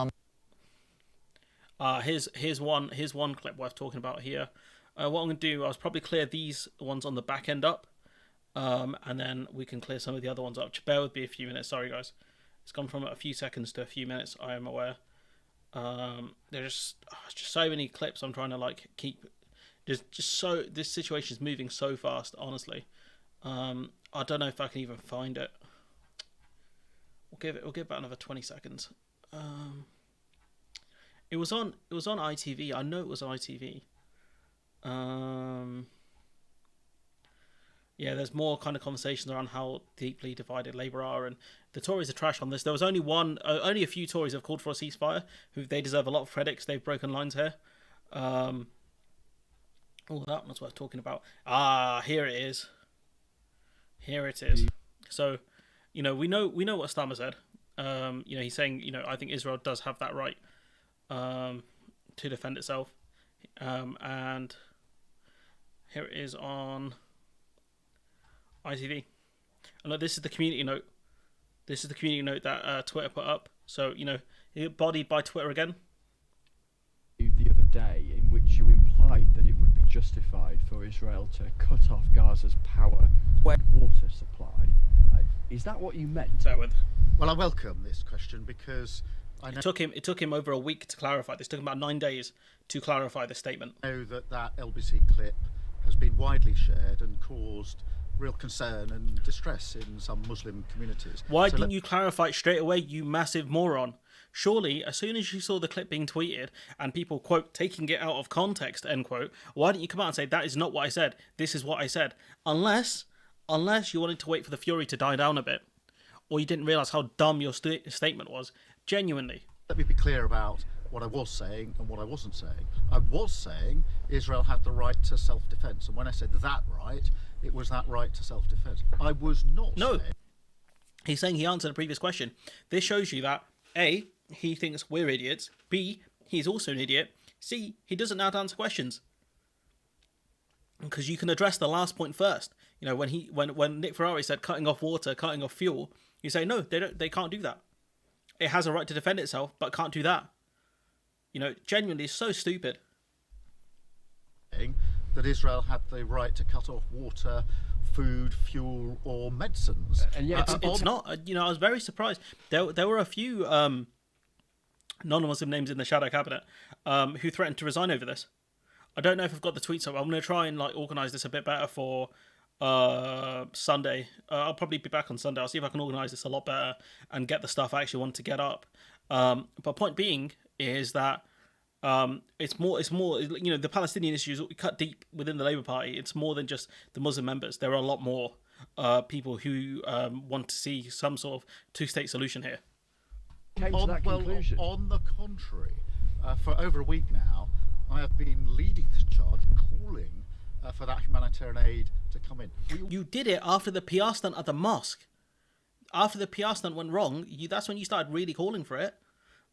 one clip worth talking about here. What I'm going to do, I'll probably clear these ones on the back end up, and then we can clear some of the other ones up. Just bear with me a few minutes. Sorry, guys. It's gone from a few seconds to a few minutes. I am aware. There's just so many clips I'm trying to keep. Just so this situation is moving so fast. Honestly, I don't know if I can even find it. We'll give it about another 20 seconds. It was on ITV. I know it was on ITV. Yeah, there's more kind of conversations around how deeply divided Labour are, and the Tories are trash on this. There was only a few Tories have called for a ceasefire, who they deserve a lot of credit because they've broken lines here. Oh, that one's worth talking about. Here it is. So, we know what Starmer said. He's saying, I think Israel does have that right to defend itself. And here it is on ITV. And look, this is the community note. This is the community note that Twitter put up. So, bodied by Twitter again. The other day, in which you implied that it would be justified for Israel to cut off Gaza's power water supply. Is that what you meant? Well, I welcome this question because I know it took him over a week to clarify this. It took him about 9 days to clarify the statement. I know that LBC clip has been widely shared and caused real concern and distress in some Muslim communities. Why didn't you clarify it straight away, you massive moron? Surely, as soon as you saw the clip being tweeted and people, quote, taking it out of context, end quote, why didn't you come out and say, that is not what I said, this is what I said? Unless you wanted to wait for the fury to die down a bit, or you didn't realise how dumb your statement was. Genuinely. Let me be clear about what I was saying and what I wasn't saying. I was saying Israel had the right to self-defence, and when I said that right, it was that right to self-defence. I was not saying... He's saying he answered a previous question. This shows you that, A, he thinks we're idiots. B, he's also an idiot. C, he doesn't know how to answer questions. Because you can address the last point first. When Nick Ferrari said cutting off water, cutting off fuel, you say no, they can't do that. It has a right to defend itself, but can't do that. Genuinely, it's so stupid. That Israel had the right to cut off water, food, fuel, or medicines. And yet it's not. I was very surprised. There were a few non-Muslim names in the shadow cabinet who threatened to resign over this. I don't know if I've got the tweets up. I'm going to try and organise this a bit better for Sunday. I'll probably be back on Sunday. I'll see if I can organise this a lot better and get the stuff I actually want to get up. But point being is that it's more. The Palestinian issues cut deep within the Labour Party. It's more than just the Muslim members. There are a lot more people who want to see some sort of two-state solution here. On the contrary, for over a week now, I have been leading this charge, calling for that humanitarian aid to come in. You did it after the PR stunt at the mosque. After the PR stunt went wrong, that's when you started really calling for it.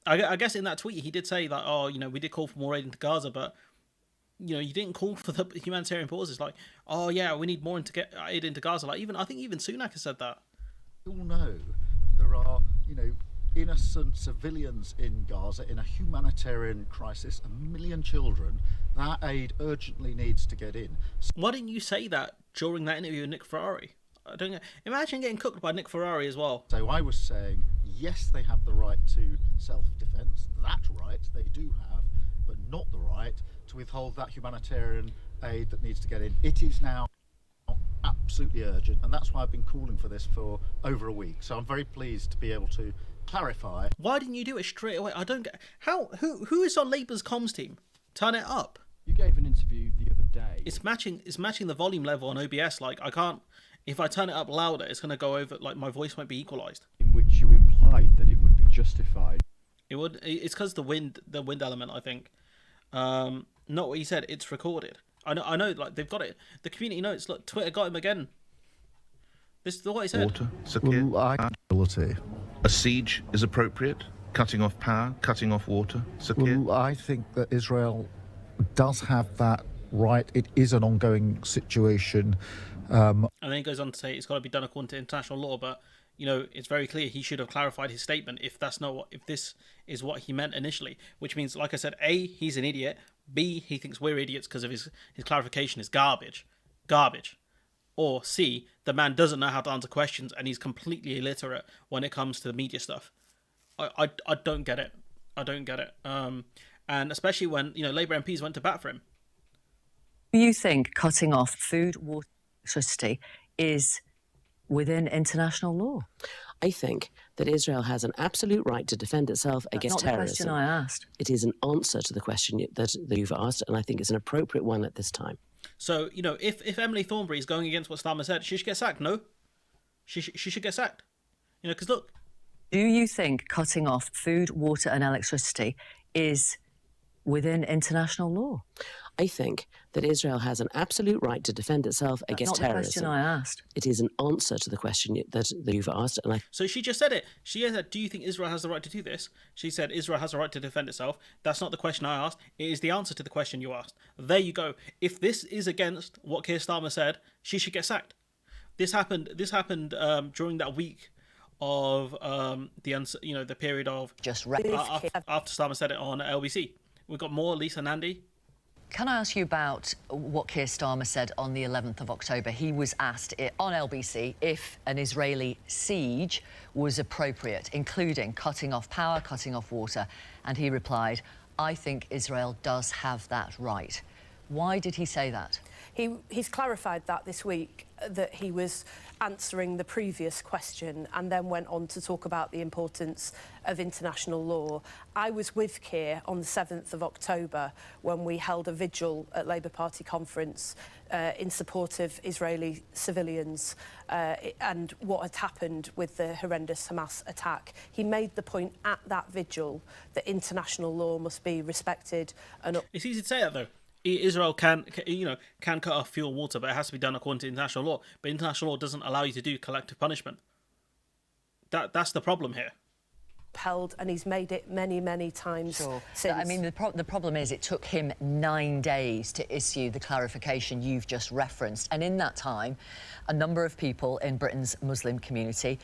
I guess in that tweet he did say that, we did call for more aid into Gaza, but you didn't call for the humanitarian pauses. Like, oh yeah, we need more aid into Gaza. I think even Sunak has said that. We all know there are, innocent civilians in Gaza in a humanitarian crisis, 1 million children. That aid urgently needs to get in. Why didn't you say that during that interview with Nick Ferrari? I don't know. Imagine getting cooked by Nick Ferrari as well. So I was saying, yes, they have the right to self-defence. That right they do have, but not the right to withhold that humanitarian aid that needs to get in. It is now absolutely urgent, and that's why I've been calling for this for over a week. So I'm very pleased to be able to clarify. Why didn't you do it straight away? I don't get how. Who is on Labour's comms team? Turn it up. You gave an interview the other day. It's matching the volume level on OBS. Like, I can't. If I turn it up louder, it's going to go over. Like, my voice might be equalised. In which you implied that it would be justified. It would. It's because the wind element. I think. Not what he said. It's recorded. I know. Like, they've got it. The community notes. Look, Twitter got him again. This is what he said. Water, security. A siege is appropriate. Cutting off power, cutting off water, security. Well, I think that Israel does have that right. It is an ongoing situation. And then he goes on to say it's got to be done according to international law. But you know, it's very clear he should have clarified his statement if this is what he meant initially. Which means, like I said, A, he's an idiot. B, he thinks we're idiots because of his clarification is garbage. Or C, the man doesn't know how to answer questions and he's completely illiterate when it comes to the media stuff. I don't get it. I don't get it. And especially when, you know, Labour MPs went to bat for him. Do you think cutting off food, water, electricity is within international law? I think that Israel has an absolute right to defend itself against terrorism. That's not the question I asked. It is an answer to the question that you've asked, and I think it's an appropriate one at this time. So, you know, if Emily Thornberry is going against what Starmer said, she should get sacked, no? She should get sacked. You know, because look. Do you think cutting off food, water and electricity is within international law? I think that Israel has an absolute right to defend itself against terrorism. That's not the question I asked. It is an answer to the question that you've asked. And So she just said it. She said, do you think Israel has the right to do this? She said, Israel has the right to defend itself. That's not the question I asked. It is the answer to the question you asked. There you go. If this is against what Keir Starmer said, she should get sacked. This happened during that week of the period of just after Starmer said it on LBC. We've got more. Lisa Nandy. Can I ask you about what Keir Starmer said on the 11th of October? He was asked on LBC if an Israeli siege was appropriate, including cutting off power, cutting off water, and he replied, I think Israel does have that right. Why did he say that? He's clarified that this week, that he was answering the previous question and then went on to talk about the importance of international law. I was with Keir on the 7th of October when we held a vigil at Labour Party conference in support of Israeli civilians and what had happened with the horrendous Hamas attack. He made the point at that vigil that international law must be respected. And it's easy to say that, though. Israel can cut off fuel and water, but it has to be done according to international law. But international law doesn't allow you to do collective punishment. That's the problem here. Upheld, and he's made it many times since. I mean, the problem is it took him 9 days to issue the clarification you've just referenced, and in that time, a number of people in Britain's Muslim community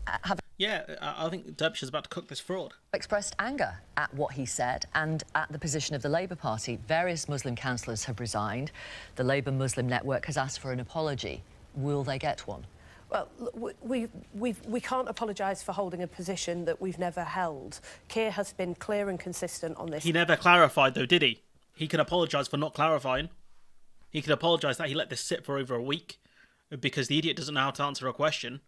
have. Yeah, I think Derbyshire's about to cook this fraud. Expressed anger at what he said and at the position of the Labour Party. Various Muslim councillors have resigned. The Labour Muslim Network has asked for an apology. Will they get one? Well, we can't apologise for holding a position that we've never held. Keir has been clear and consistent on this. He never clarified, though, did he? He can apologise for not clarifying. He can apologise that he let this sit for over a week because the idiot doesn't know how to answer a question.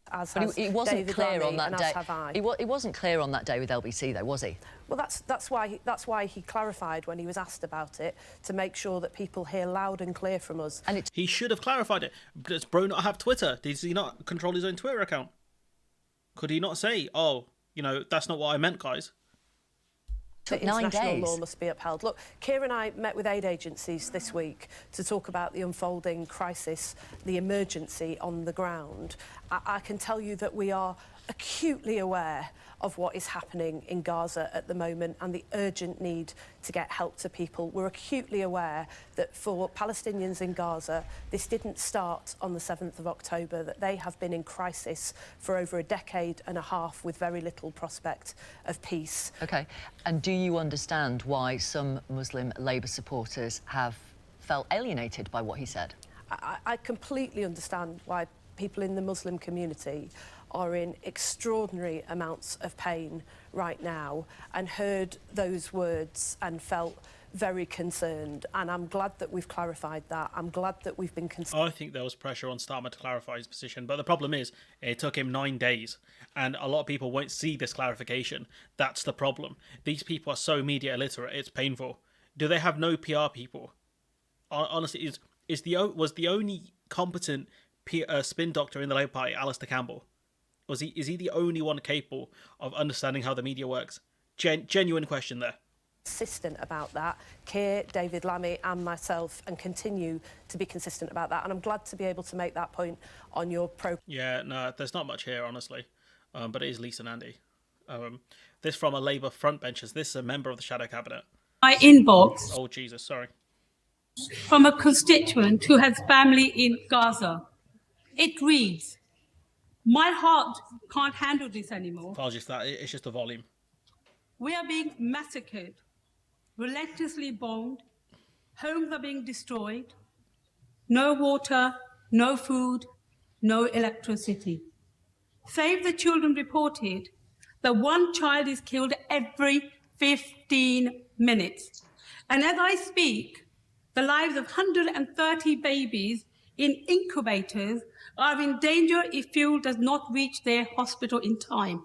But he wasn't clear on that day. He wasn't clear on that day with LBC, though, was he? Well, that's why he clarified when he was asked about it, to make sure that people hear loud and clear from us. And he should have clarified it. Does Bro not have Twitter? Does he not control his own Twitter account? Could he not say, oh, you know, that's not what I meant, guys? That international law must be upheld. Look, Keir and I met with aid agencies this week to talk about the unfolding crisis, the emergency on the ground. I can tell you that we are acutely aware of what is happening in Gaza at the moment and the urgent need to get help to people. We're acutely aware that for Palestinians in Gaza, this didn't start on the 7th of October, that they have been in crisis for over a decade and a half with very little prospect of peace. OK. And do you understand why some Muslim Labour supporters have felt alienated by what he said? I completely understand why people in the Muslim community are in extraordinary amounts of pain right now and heard those words and felt very concerned. And I'm glad that we've clarified that. I'm glad that we've been concerned. I think there was pressure on Starmer to clarify his position, but the problem is it took him 9 days, and a lot of people won't see this clarification. That's the problem. These people are so media illiterate, it's painful. Do they have no PR people? Honestly, was the only competent spin doctor in the Labour Party Alistair Campbell? Is he the only one capable of understanding how the media works? Genuine question there. Consistent about that, Keir, David Lammy and myself, and continue to be consistent about that. And I'm glad to be able to make that point on your pro. Yeah, no, there's not much here, honestly. But it is Lisa and Andy. This from a Labour frontbenchers. This is a member of the Shadow Cabinet. My inbox. Oh, Jesus, sorry. From a constituent who has family in Gaza. It reads, "My heart can't handle this anymore. Apologies for that. It's just the volume. We are being massacred, relentlessly bombed, homes are being destroyed, no water, no food, no electricity. Save the Children reported that one child is killed every 15 minutes. And as I speak, the lives of 130 babies in incubators are in danger if fuel does not reach their hospital in time.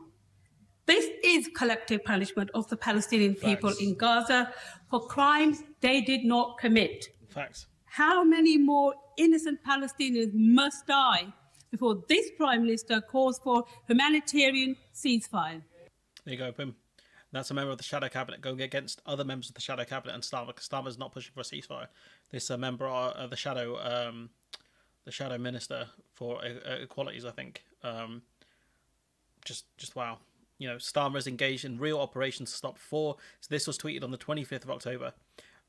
This is collective punishment of the Palestinian people in Gaza for crimes they did not commit. Facts. How many more innocent Palestinians must die before this Prime Minister calls for humanitarian ceasefire? There you go, boom. That's a member of the Shadow Cabinet going against other members of the Shadow Cabinet and Starmer, because Starmer's not pushing for a ceasefire. This is a member of the Shadow Minister for Equalities, I think. Just wow. You know, Starmer is engaged in real operations to stop four. So this was tweeted on the 25th of October.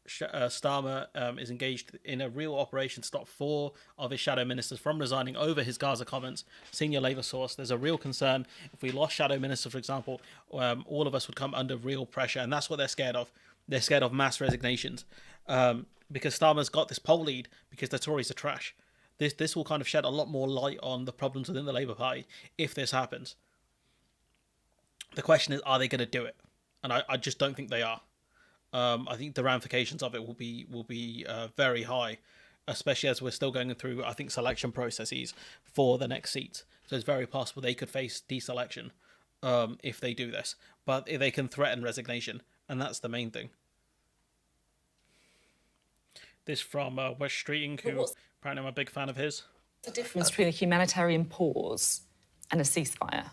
Starmer is engaged in a real operation to stop four of his shadow ministers from resigning over his Gaza comments. Senior Labour source, there's a real concern. If we lost shadow ministers, for example, all of us would come under real pressure. And that's what they're scared of. They're scared of mass resignations. Because Starmer's got this poll lead because the Tories are trash. This will kind of shed a lot more light on the problems within the Labour Party if this happens. The question is, are they going to do it? And I just don't think they are. I think the ramifications of it will be very high, especially as we're still going through, I think, selection processes for the next seats. So it's very possible they could face deselection if they do this. But they can threaten resignation, and that's the main thing. This from West Streeting, who apparently I'm a big fan of his. The difference between a humanitarian pause and a ceasefire?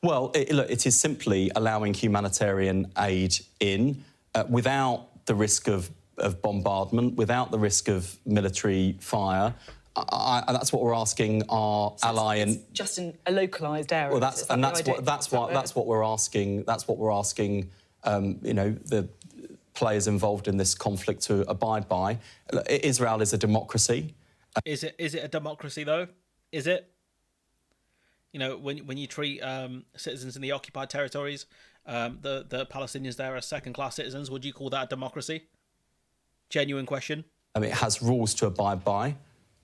Well, it is simply allowing humanitarian aid in without the risk of bombardment, without the risk of military fire. That's what we're asking our ally. It's just in a localised area. Well, that's what we're asking. That's what we're asking. The players involved in this conflict to abide by. Israel is a democracy. Is it a democracy though? Is it? You know, when you treat citizens in the occupied territories, the Palestinians there as second-class citizens, would you call that a democracy? Genuine question. It has rules to abide by.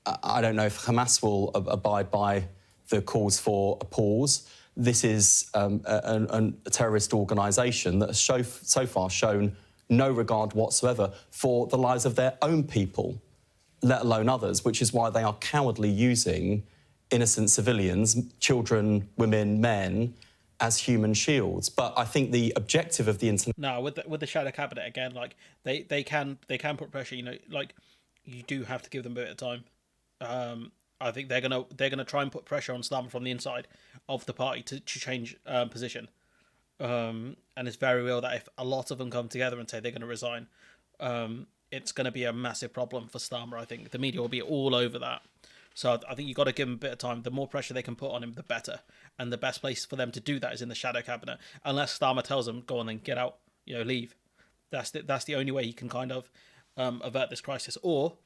I don't know if Hamas will abide by the calls for a pause. This is a terrorist organisation that has so far shown no regard whatsoever for the lives of their own people, let alone others, which is why they are cowardly using innocent civilians, children, women, men, as human shields. But I think the objective of the No, with the Shadow Cabinet again, like they can put pressure. You know, like you do have to give them a bit of time. I think they're gonna try and put pressure on Starmer from the inside of the party to change position. And it's very real that if a lot of them come together and say they're going to resign, it's going to be a massive problem for Starmer. I think the media will be all over that. So I think you've got to give him a bit of time. The more pressure they can put on him, the better. And the best place for them to do that is in the shadow cabinet, unless Starmer tells them, go on and get out, leave. That's the only way he can kind of avert this crisis, or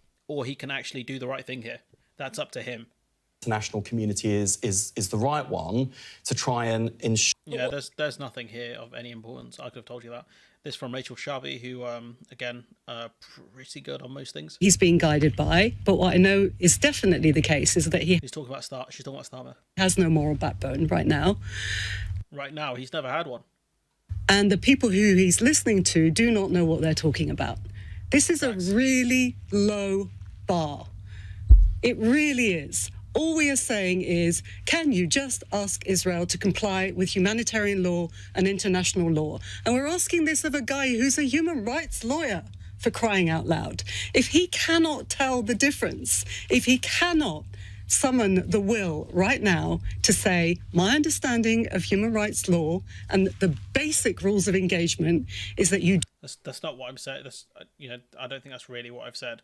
he can actually do the right thing here. That's up to him. International community is the right one to try and ensure. Yeah, there's nothing here of any importance. I could have told you that. This from Rachel Shavi, who again pretty good on most things. He's being guided by, but what I know is definitely the case is that She's talking about Starmer. Has no moral backbone right now. Right now, he's never had one. And the people who he's listening to do not know what they're talking about. This is a really low bar. It really is. All we are saying is, can you just ask Israel to comply with humanitarian law and international law? And we're asking this of a guy who's a human rights lawyer, for crying out loud. If he cannot tell the difference, if he cannot summon the will right now to say, my understanding of human rights law and the basic rules of engagement is that you... That's not what I'm saying. That's, I don't think that's really what I've said.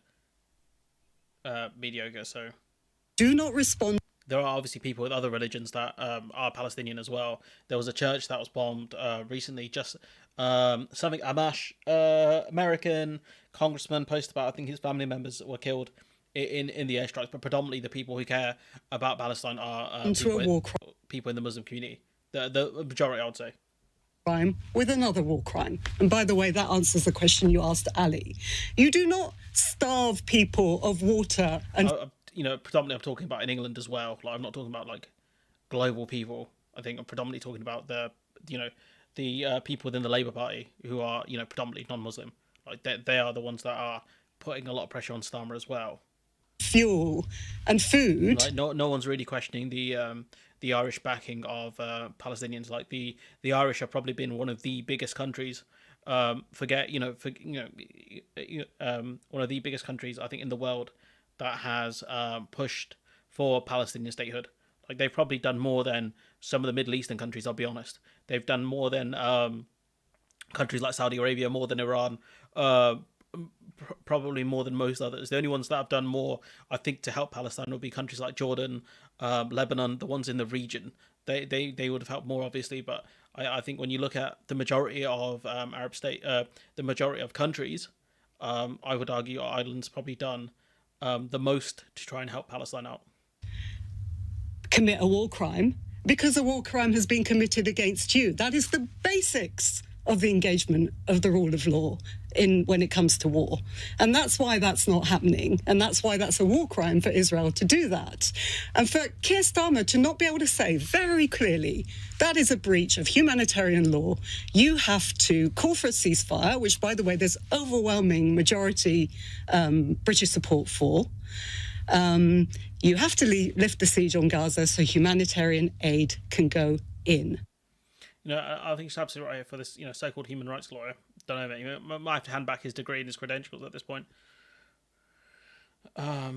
Mediocre, so... Do not respond. There are obviously people with other religions that are Palestinian as well. There was a church that was bombed recently. Just something Amash, American congressman, posted about. I think his family members were killed in the airstrikes, but predominantly the people who care about Palestine are people in the Muslim community. The majority, I would say. Crime with another war crime. And by the way, that answers the question you asked Ali. You do not starve people of water and... predominantly I'm talking about in England as well. Like, I'm not talking about like global people. I think I'm predominantly talking about the people within the Labour Party who are, predominantly non-Muslim. Like they are the ones that are putting a lot of pressure on Starmer as well. Fuel and food. Like no one's really questioning the Irish backing of Palestinians. Like the Irish have probably been one of the biggest countries. One of the biggest countries I think in the world that has pushed for Palestinian statehood. Like they've probably done more than some of the Middle Eastern countries, I'll be honest. They've done more than countries like Saudi Arabia, more than Iran, probably more than most others. The only ones that have done more, I think, to help Palestine would be countries like Jordan, Lebanon, the ones in the region. They would have helped more, obviously, but I think when you look at the majority of Arab state, the majority of countries, I would argue Ireland's probably done the most to try and help Palestine out. Commit a war crime because a war crime has been committed against you. That is the basics of the engagement of the rule of law when it comes to war. And that's why that's not happening. And that's why that's a war crime for Israel to do that. And for Keir Starmer to not be able to say very clearly that is a breach of humanitarian law, you have to call for a ceasefire, which, by the way, there's overwhelming majority British support for. You have to lift the siege on Gaza so humanitarian aid can go in. I think he's absolutely right for this, so-called human rights lawyer. Don't know, he might have to hand back his degree and his credentials at this point. I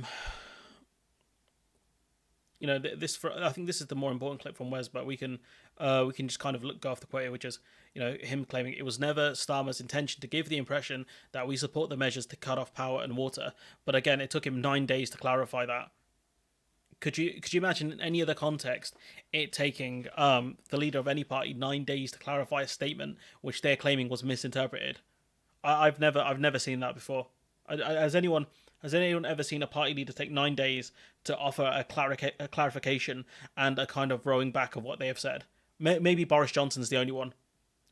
think this is the more important clip from Wes, but we can just kind of go off the quote here, which is, him claiming it was never Starmer's intention to give the impression that we support the measures to cut off power and water. But again, it took him 9 days to clarify that. Could you imagine in any other context it taking the leader of any party 9 days to clarify a statement which they're claiming was misinterpreted? I've never seen that before. Has anyone ever seen a party leader take 9 days to offer a clarification and a kind of rowing back of what they have said? Maybe Boris Johnson's the only one.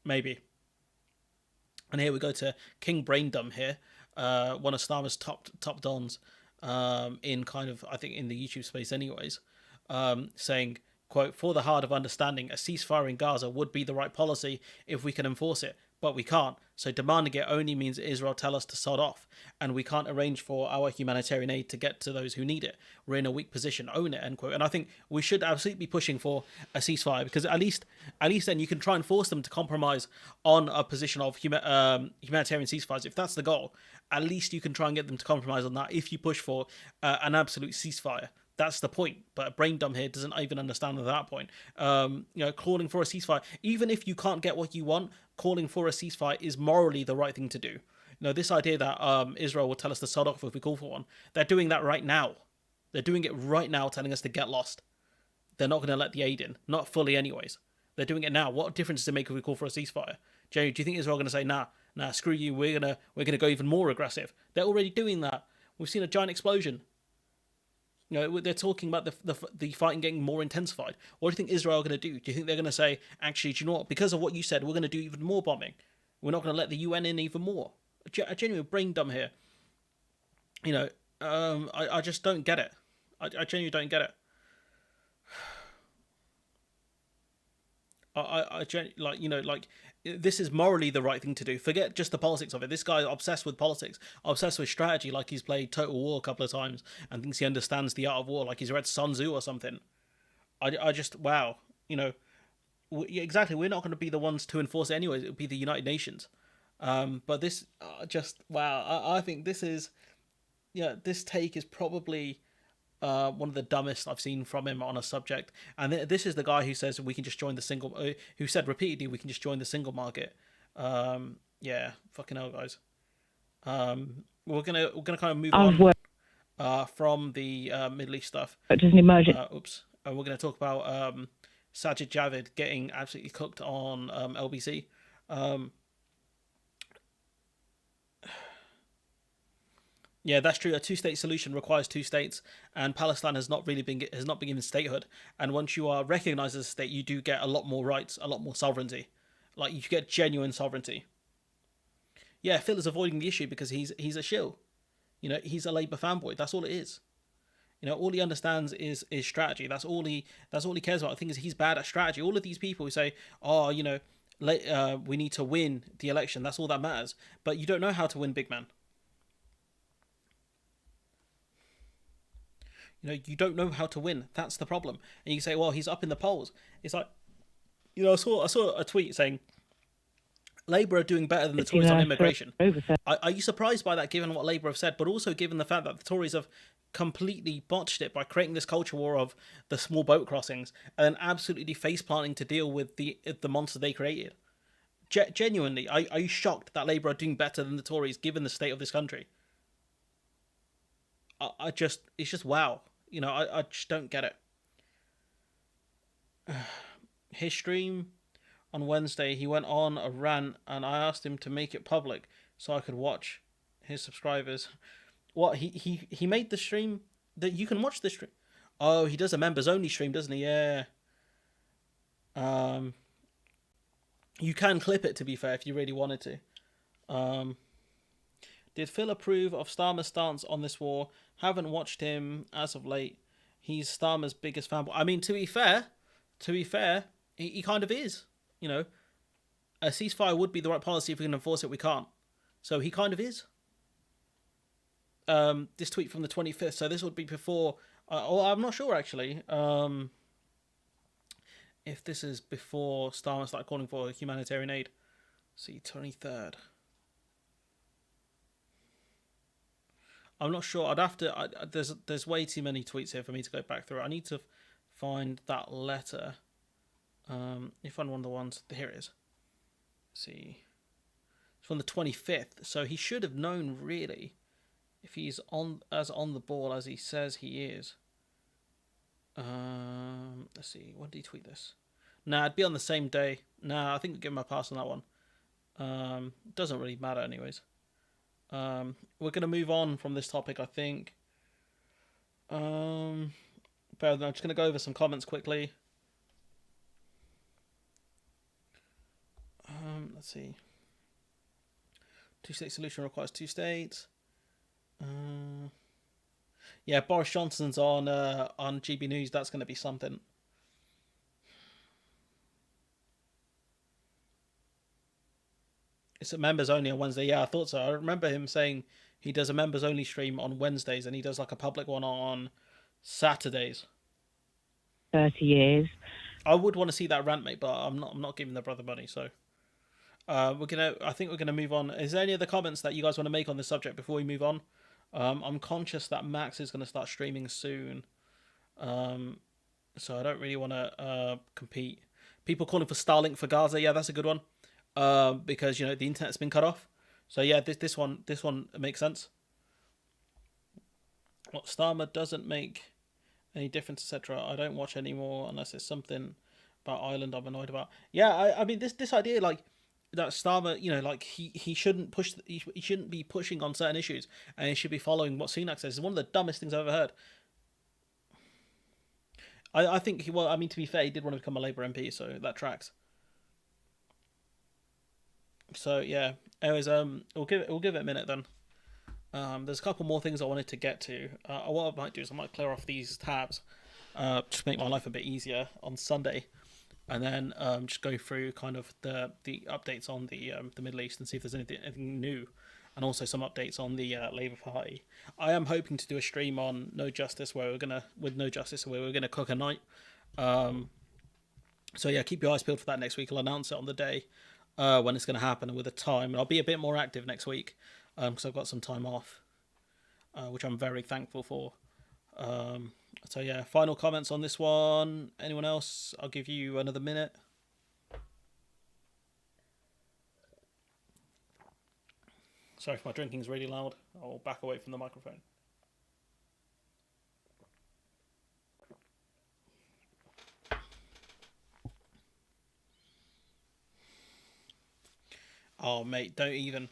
Maybe. And here we go to King Braindumb here, one of Starmer's top dons. In kind of, I think in the YouTube space anyways, saying, quote, for the heart of understanding, a ceasefire in Gaza would be the right policy if we can enforce it, but we can't. So demanding it only means Israel tell us to sod off, and we can't arrange for our humanitarian aid to get to those who need it. We're in a weak position, own it, end quote. And I think we should absolutely be pushing for a ceasefire, because at least then you can try and force them to compromise on a position of humanitarian ceasefires. If that's the goal, at least you can try and get them to compromise on that if you push for an absolute ceasefire. That's the point. But Braindumb here doesn't even understand at that point. Calling for a ceasefire, even if you can't get what you want, calling for a ceasefire is morally the right thing to do. This idea that Israel will tell us to sod off if we call for one, they're doing that right now. They're doing it right now, telling us to get lost. They're not going to let the aid in, not fully, anyways. They're doing it now. What difference does it make if we call for a ceasefire? Jerry, do you think Israel are going to say, nah, screw you, we're gonna go even more aggressive? They're already doing that. We've seen a giant explosion. You know, they're talking about the fighting getting more intensified. What do you think Israel are going to do? Do you think they're going to say, actually, do you know what? Because of what you said, we're going to do even more bombing. We're not going to let the UN in even more. A genuine brain dump here. You know, I just don't get it. I genuinely don't get it. This is morally the right thing to do. Forget just the politics of it. This guy's obsessed with politics, obsessed with strategy, like he's played Total War a couple of times and thinks he understands the art of war, like he's read Sun Tzu or something. I just, wow. You know, exactly, we're not going to be the ones to enforce it anyways. It would be the United Nations. But this, just, wow. I think this is, this take is probably one of the dumbest I've seen from him on a subject. And this is the guy who says we can just join the single, who said repeatedly we can just join the single market. Yeah, fucking hell, guys. We're gonna kind of move on from the Middle East stuff. Just an emergency. And we're gonna talk about Sajid Javid getting absolutely cooked on LBC. Yeah, that's true. A two-state solution requires two states, and Palestine has not been given statehood. And once you are recognized as a state, you do get a lot more rights, a lot more sovereignty. Like, you get genuine sovereignty. Yeah, Phil is avoiding the issue because he's a shill. You know, he's a Labour fanboy. That's all it is. You know, all he understands is strategy. That's all he cares about. The thing is, he's bad at strategy. All of these people who say, oh, you know, we need to win the election. That's all that matters. But you don't know how to win, big man. You know, you don't know how to win. That's the problem. And you say, well, he's up in the polls. It's like, you know, I saw a tweet saying, Labour are doing better than the Tories on immigration. Are you surprised by that, given what Labour have said, but also given the fact that the Tories have completely botched it by creating this culture war of the small boat crossings and then absolutely face-planting to deal with the monster they created? Genuinely, are you shocked that Labour are doing better than the Tories, given the state of this country? It's just wow. You know, I just don't get it. His stream on Wednesday, he went on a rant, and I asked him to make it public so I could watch his subscribers. What, he made the stream that you can watch the stream? Oh, he does a members only stream, doesn't he? Yeah. You can clip it, to be fair, if you really wanted to. Did Phil approve of Starmer's stance on this war? Haven't watched him as of late. He's Starmer's biggest fanboy. I mean, to be fair, he kind of is. You know, a ceasefire would be the right policy if we can enforce it. We can't. So he kind of is. This tweet from the 25th. So this would be before. I'm not sure actually. If this is before Starmer started calling for humanitarian aid. See, 23rd. I'm not sure. I'd have to. There's way too many tweets here for me to go back through. I need to find that letter. You find one of the ones. Here it is. Let's see. It's from the 25th. So he should have known, really, if he's on the ball as he says he is. Let's see. When did he tweet this? Nah, it'd be on the same day. Nah, I think we'll give him a pass on that one. Doesn't really matter, anyways. We're going to move on from this topic, I think. I'm just going to go over some comments quickly. Let's see. Two-state solution requires two states. Yeah, Boris Johnson's on GB News. That's going to be something. It's a members only on Wednesday. Yeah, I thought so. I remember him saying he does a members only stream on Wednesdays and he does like a public one on Saturdays. 30 years. I would want to see that rant, mate, but I'm not giving the brother money, so I think we're gonna move on. Is there any other comments that you guys want to make on this subject before we move on? I'm conscious that Max is gonna start streaming soon. So I don't really want to compete. People calling for Starlink for Gaza. Yeah, that's a good one. Because, you know, the internet's been cut off. So yeah, this one makes sense. What, Starmer doesn't make any difference, etc. I don't watch anymore unless it's something about Ireland I'm annoyed about. Yeah, I mean this idea like that Starmer, you know, like he shouldn't push, he shouldn't be pushing on certain issues, and he should be following what Sunak says. Is one of the dumbest things I've ever heard. I think well, I mean, to be fair, he did want to become a Labour MP, so that tracks. So yeah, anyways, we'll give it a minute then. There's a couple more things I wanted to get to. What I might do is I might clear off these tabs, just make my life a bit easier on Sunday, and then just go through kind of the updates on the Middle East and see if there's anything new, and also some updates on the Labour Party. I am hoping to do a stream on No Justice where we're gonna cook a night. So yeah, keep your eyes peeled for that next week. I'll announce it on the day when it's going to happen and with a time, and I'll be a bit more active next week because I've got some time off, which I'm very thankful for. So yeah, final comments on this one. Anyone else? I'll give you another minute. Sorry if my drinking's really loud. I'll back away from the microphone. Oh, mate, don't even.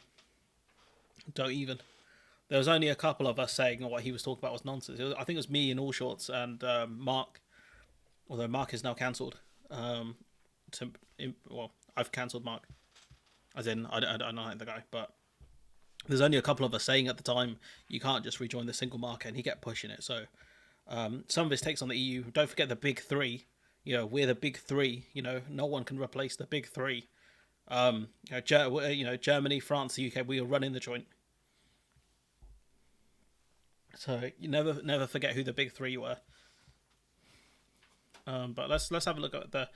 There was only a couple of us saying what he was talking about was nonsense. I think it was me in All Shorts and Mark, although Mark is now cancelled. Well, I've cancelled Mark. As in, I don't like the guy, but there's only a couple of us saying at the time you can't just rejoin the single market, and he kept pushing it. So some of his takes on the EU. Don't forget the big three. You know, we're the big three. You know, no one can replace the big three. Germany, France, the UK, we are running the joint. So you never forget who the big three were. But let's have a look at the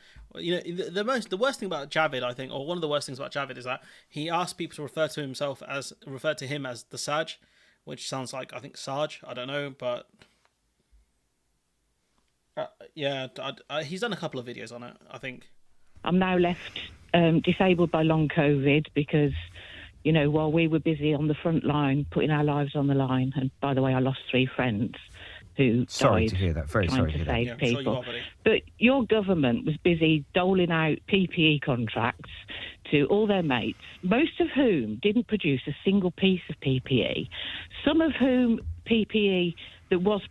worst thing about Javid, I think, or one of the worst things about Javid is that he asked people to refer to him as the Saj, which sounds like, I think, Sarge. I don't know, but he's done a couple of videos on it, I think. I'm now left disabled by long COVID because, you know, while we were busy on the front line, putting our lives on the line, and by the way, I lost 3 friends who died to hear that. Very trying sorry to to save hear that. people. Sure you are, buddy. But your government was busy doling out PPE contracts to all their mates, most of whom didn't produce a single piece of PPE, some of whom PPE that was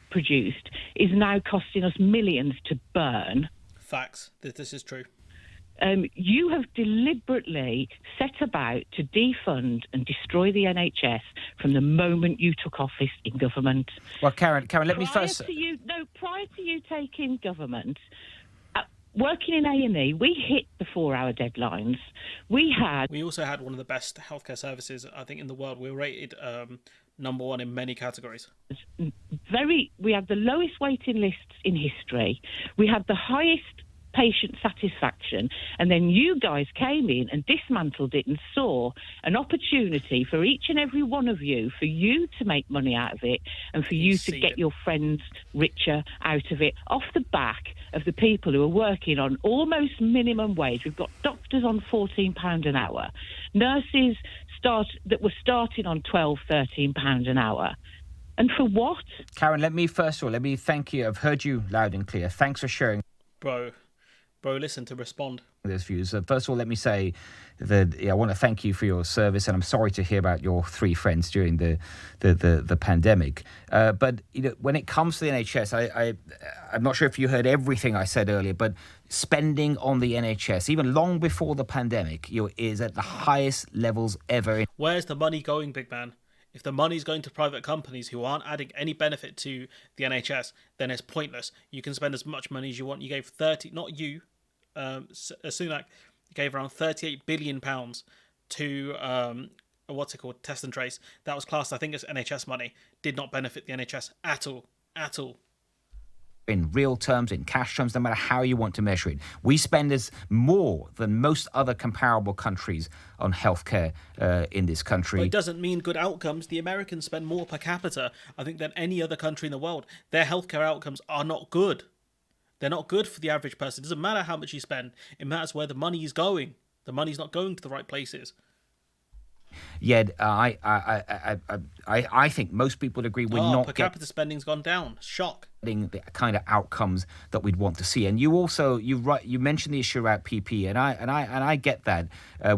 produced is now costing us millions to burn. Facts. This is true. You have deliberately set about to defund and destroy the NHS from the moment you took office in government. Well, Karen, let me first... Prior to you taking government, working in A&E, we hit the 4-hour deadlines. We also had one of the best healthcare services, I think, in the world. We were rated number 1 in many categories. We had the lowest waiting lists in history. We had the highest patient satisfaction, and then you guys came in and dismantled it and saw an opportunity for each and every one of you, for you to make money out of it and for you to get your friends richer out of it, off the back of the people who are working on almost minimum wage. We've got doctors on £14 an hour, nurses that were starting on £12, £13 an hour. And for what? Karen, let me thank you. I've heard you loud and clear. Thanks for sharing. Bro, listen to respond. Those views. First of all, let me say that I want to thank you for your service, and I'm sorry to hear about your 3 friends during the pandemic. But you know, when it comes to the NHS, I'm not sure if you heard everything I said earlier, but spending on the NHS, even long before the pandemic, is at the highest levels ever. Where's the money going, big man? If the money's going to private companies who aren't adding any benefit to the NHS, then it's pointless. You can spend as much money as you want. You gave Sunak gave around £38 billion to, Test and Trace. That was classed, I think, as NHS money. Did not benefit the NHS at all. In real terms, in cash terms, no matter how you want to measure it. We spend more than most other comparable countries on healthcare in this country. But it doesn't mean good outcomes. The Americans spend more per capita, I think, than any other country in the world. Their healthcare outcomes are not good. They're not good for the average person. It doesn't matter how much you spend. It matters where the money is going. The money's not going to the right places. Yet I think most people would agree we're not per capita spending's gone down. Shock. Getting the kind of outcomes that we'd want to see. And you also you mentioned the issue about PPE, and I get that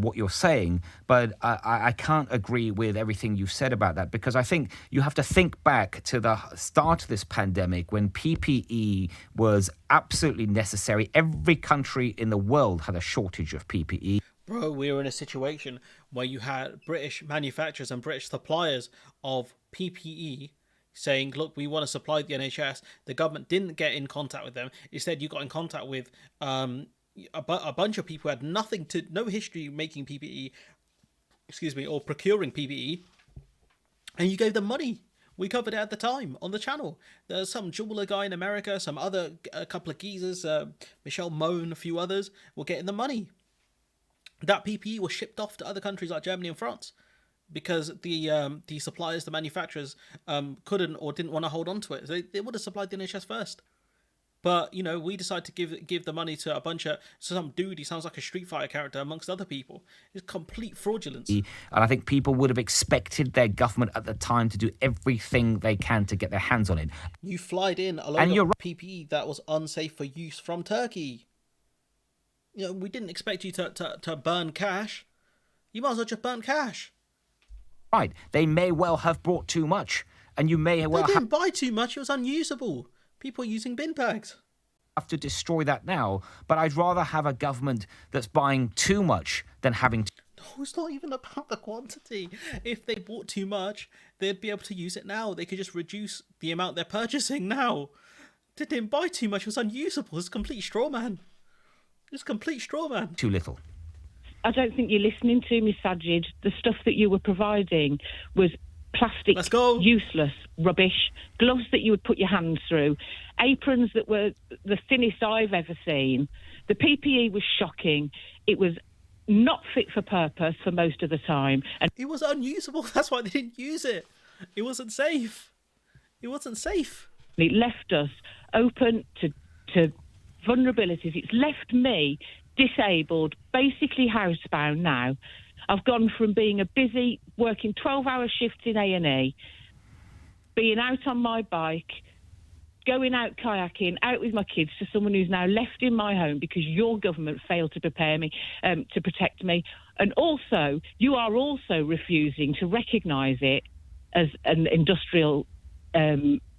what you're saying, but I can't agree with everything you've said about that, because I think you have to think back to the start of this pandemic when PPE was absolutely necessary. Every country in the world had a shortage of PPE. Bro, we were in a situation where you had British manufacturers and British suppliers of PPE saying, look, we want to supply the NHS. The government didn't get in contact with them. Instead, you got in contact with a bunch of people who had no history making PPE, or procuring PPE, and you gave them money. We covered it at the time on the channel. There's some jeweler guy in America, a couple of geezers, Michelle Moan, a few others, were getting the money. That PPE was shipped off to other countries like Germany and France because the suppliers, the manufacturers, couldn't or didn't want to hold on to it. So they would have supplied the NHS first. But, we decided to give the money to some dude. He sounds like a Street Fighter character amongst other people. It's complete fraudulence. And I think people would have expected their government at the time to do everything they can to get their hands on it. You flied in a load of PPE that was unsafe for use from Turkey. We didn't expect you to burn cash. You might as well just burn cash. Right. They may well have brought too much. And you may well They didn't buy too much. It was unusable. People are using bin bags. Have to destroy that now. But I'd rather have a government that's buying too much than having to... No, it's not even about the quantity. If they bought too much, they'd be able to use it now. They could just reduce the amount they're purchasing now. They didn't buy too much. It was unusable. It's a complete straw man. It's complete straw man. Too little. I don't think you're listening to me, Sajid. The stuff that you were providing was plastic, useless rubbish, gloves that you would put your hands through, aprons that were the thinnest I've ever seen. The PPE was shocking. It was not fit for purpose for most of the time. And it was unusable. That's why they didn't use it. It wasn't safe. It wasn't safe. It left us open to vulnerabilities. It's left me disabled, basically housebound now. I've gone from being a busy, working 12-hour shifts in A&E, being out on my bike, going out kayaking, out with my kids, to someone who's now left in my home because your government failed to prepare me, to protect me. And also, you are also refusing to recognise it as an industrial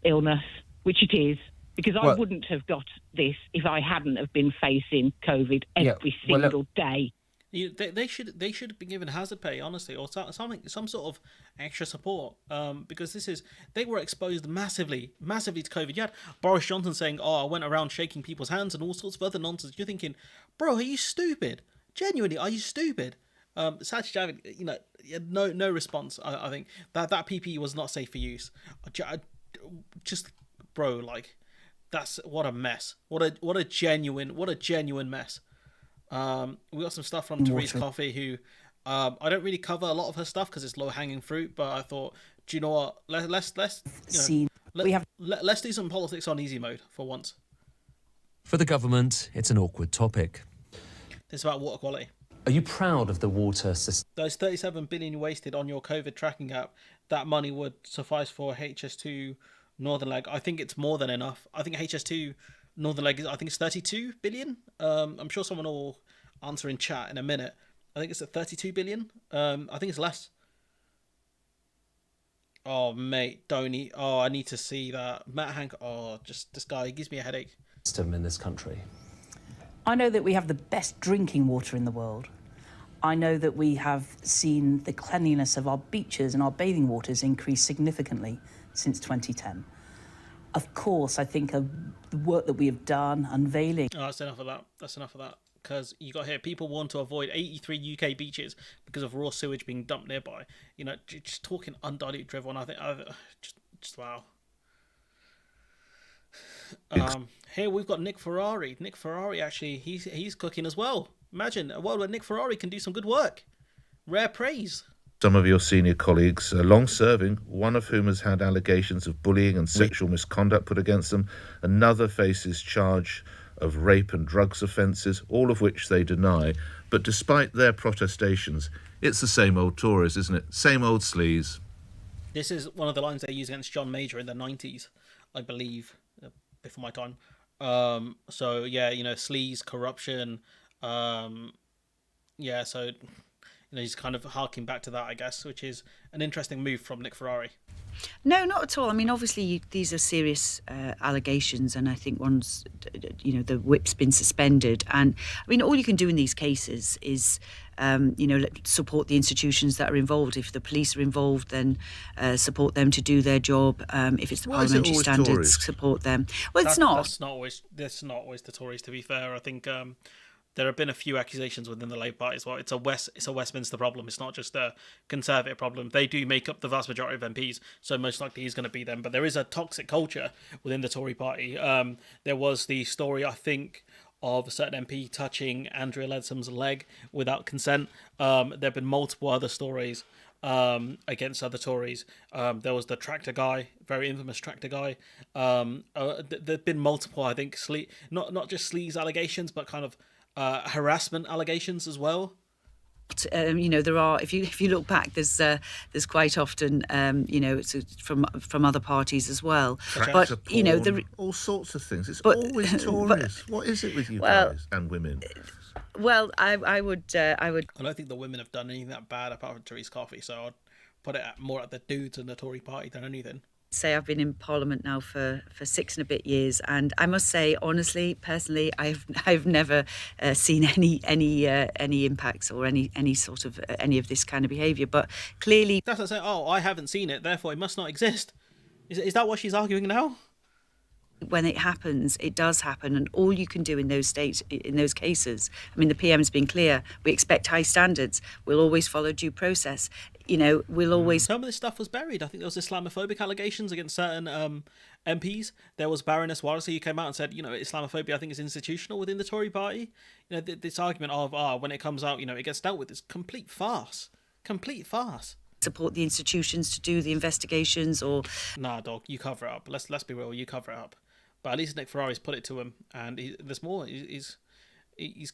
illness, which it is. Because I wouldn't have got this if I hadn't have been facing COVID every single day. They should have been given hazard pay, honestly, or some sort of extra support. Because they were exposed massively to COVID. You had Boris Johnson saying, "Oh, I went around shaking people's hands and all sorts of other nonsense." You're thinking, bro, are you stupid? Genuinely, are you stupid? Sajid Javid, no response. I think that PPE was not safe for use. Bro, like. That's what a mess. What a genuine mess. We got some stuff from Therese Coffey, who I don't really cover a lot of her stuff because it's low hanging fruit. But I thought, do you know what? Let's do some politics on easy mode for once. For the government, it's an awkward topic. It's about water quality. Are you proud of the water system? Those 37 billion wasted on your COVID tracking app, that money would suffice for HS2 Northern Leg. I think it's more than enough. I think HS2 Northern Leg, I think it's 32 billion. I'm sure someone will answer in chat in a minute. I think it's at 32 billion. I think it's less. Oh, mate, don't eat. Oh, I need to see that. Matt Hank, just this guy, he gives me a headache. System in this country. I know that we have the best drinking water in the world. I know that we have seen the cleanliness of our beaches and our bathing waters increase significantly since 2010. Of course, I think of the work that we have done unveiling... Oh, that's enough of that. Because you got here, people want to avoid 83 UK beaches because of raw sewage being dumped nearby. Just talking undiluted drivel, and I think... just wow. Here we've got Nick Ferrari. Nick Ferrari, actually, he's cooking as well. Imagine a world where Nick Ferrari can do some good work. Rare praise. Some of your senior colleagues, long-serving, one of whom has had allegations of bullying and sexual misconduct put against them. Another faces charge of rape and drugs offences, all of which they deny. But despite their protestations, It's the same old Tories, isn't it? Same old sleaze. This is one of the lines they used against John Major in the 90s, I believe, before my time. So, yeah, sleaze, corruption. Yeah, so, he's kind of harking back to that, I guess, which is an interesting move from Nick Ferrari. No, not at all. I mean, obviously, these are serious allegations, and I think one's, the whip's been suspended. And I mean, all you can do in these cases is, support the institutions that are involved. If the police are involved, then support them to do their job. If it's the parliamentary standards, Tories? Support them. Well, it's not. That's not always the Tories. To be fair, I think. There have been a few accusations within the Labour Party as well. It's a Westminster problem. It's not just a Conservative problem. They do make up the vast majority of MPs, so most likely he's going to be them. But there is a toxic culture within the Tory party. There was the story, I think, of a certain MP touching Andrea Leadsam's leg without consent. There have been multiple other stories against other Tories. There was the tractor guy, very infamous tractor guy. There've been multiple, I think, not just sleaze allegations, but kind of harassment allegations as well. There are. If you look back, there's quite often, it's from other parties as well. But all sorts of things. It's always Tories. What is it with you guys and women? Well, I would. I don't think the women have done anything that bad apart from Therese Coffey. So I'd put it more at the dudes in the Tory party than anything. Say I've been in Parliament now for 6 and a bit years, and I must say, honestly, personally, I've never seen any impacts or any sort of any of this kind of behaviour. But clearly, that's what I say. Oh, I haven't seen it, therefore it must not exist. Is that what she's arguing now? When it happens, it does happen, and all you can do in those cases. I mean, the PM's been clear. We expect high standards. We'll always follow due process. We'll always. Some of this stuff was buried. I think there was Islamophobic allegations against certain MPs. There was Baroness Wallasey who came out and said, Islamophobia, I think, is institutional within the Tory party. This argument of when it comes out, it gets dealt with is complete farce. Complete farce. Support the institutions to do the investigations, or nah, dog, you cover it up. Let's be real, you cover it up. But at least Nick Ferrari's put it to him, and there's more. He's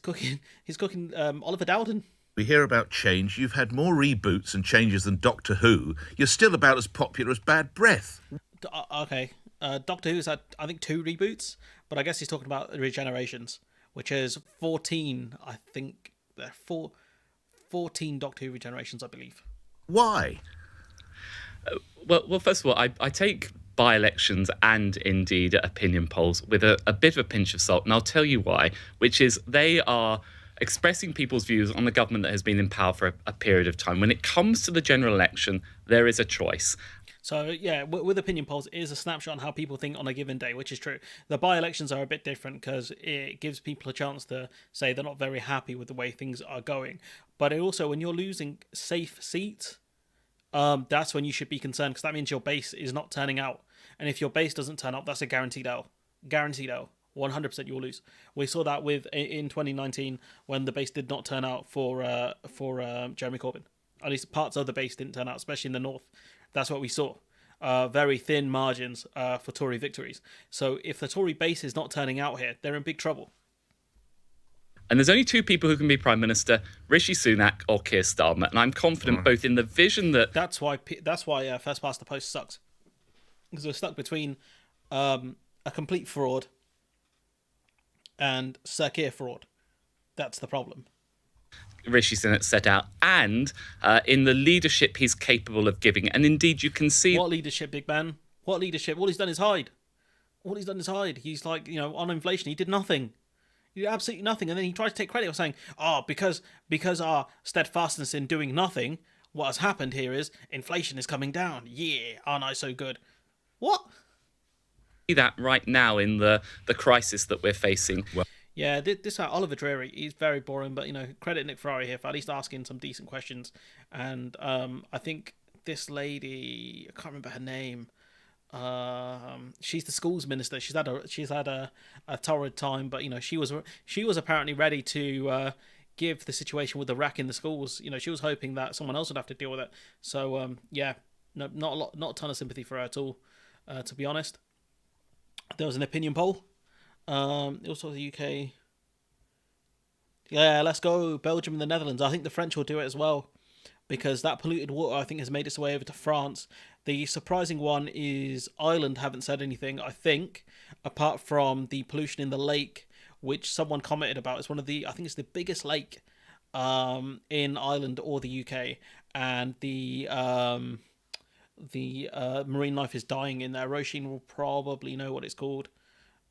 cooking. He's cooking Oliver Dowden. We hear about change. You've had more reboots and changes than Doctor Who. You're still about as popular as Bad Breath. Okay, Doctor Who's had, I think, 2 reboots, but I guess he's talking about regenerations, which is 14. I think there are 14 Doctor Who regenerations, I believe. Why? Well, first of all, I take by-elections and indeed opinion polls with a bit of a pinch of salt, and I'll tell you why, which is they are expressing people's views on the government that has been in power for a period of time. When it comes to the general election, there is a choice. So, yeah, with opinion polls, it is a snapshot on how people think on a given day, which is true. The by-elections are a bit different because it gives people a chance to say they're not very happy with the way things are going. But it also, when you're losing safe seats, that's when you should be concerned, because that means your base is not turning out. And if your base doesn't turn up, that's a guaranteed L. Guaranteed L. 100% you'll lose. We saw that in 2019 when the base did not turn out for Jeremy Corbyn. At least parts of the base didn't turn out, especially in the north. That's what we saw. Very thin margins for Tory victories. So if the Tory base is not turning out here, they're in big trouble. And there's only 2 people who can be Prime Minister, Rishi Sunak or Keir Starmer. And I'm confident both in the vision that... That's why First Past the Post sucks. Because we're stuck between a complete fraud and Sir Keir fraud. That's the problem. Rishi Sunak set out, and in the leadership he's capable of giving. And indeed, you can see... What leadership, big man? What leadership? All he's done is hide. He's like, on inflation, he did nothing. He did absolutely nothing. And then he tried to take credit for saying, because our steadfastness in doing nothing, what has happened here is inflation is coming down. Yeah, aren't I so good? What? See that right now in the crisis that we're facing. Yeah, this Oliver Dreary, he's very boring, but credit Nick Ferrari here for at least asking some decent questions. And I think this lady, I can't remember her name. She's the schools minister. She's had a torrid time, but she was apparently ready to give the situation with the wreck in the schools. She was hoping that someone else would have to deal with it. So no, not a ton of sympathy for her at all. To be honest, there was an opinion poll. Also the UK. Yeah, let's go Belgium and the Netherlands. I think the French will do it as well. because that polluted water, I think, has made its way over to France. The surprising one is Ireland haven't said anything, I think, apart from the pollution in the lake, which someone commented about. It's one of the, I think it's the biggest lake in Ireland or the UK, and the marine life is dying in there. Roisin will probably know what it's called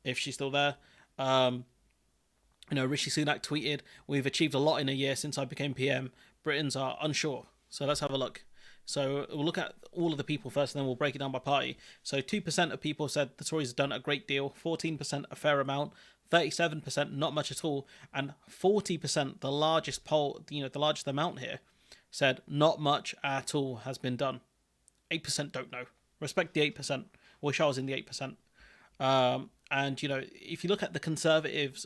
if she's still there. Rishi Sunak tweeted, "We've achieved a lot in a year since I became PM. Britons are unsure." So let's have a look. So we'll look at all of the people first, and then we'll break it down by party. So 2% of people said the Tories have done a great deal, 14% a fair amount, 37% not much at all, and 40%, the largest poll, the largest amount here, said not much at all has been done. 8% don't know. Respect the 8%. Wish I was in the 8%. And if you look at the conservative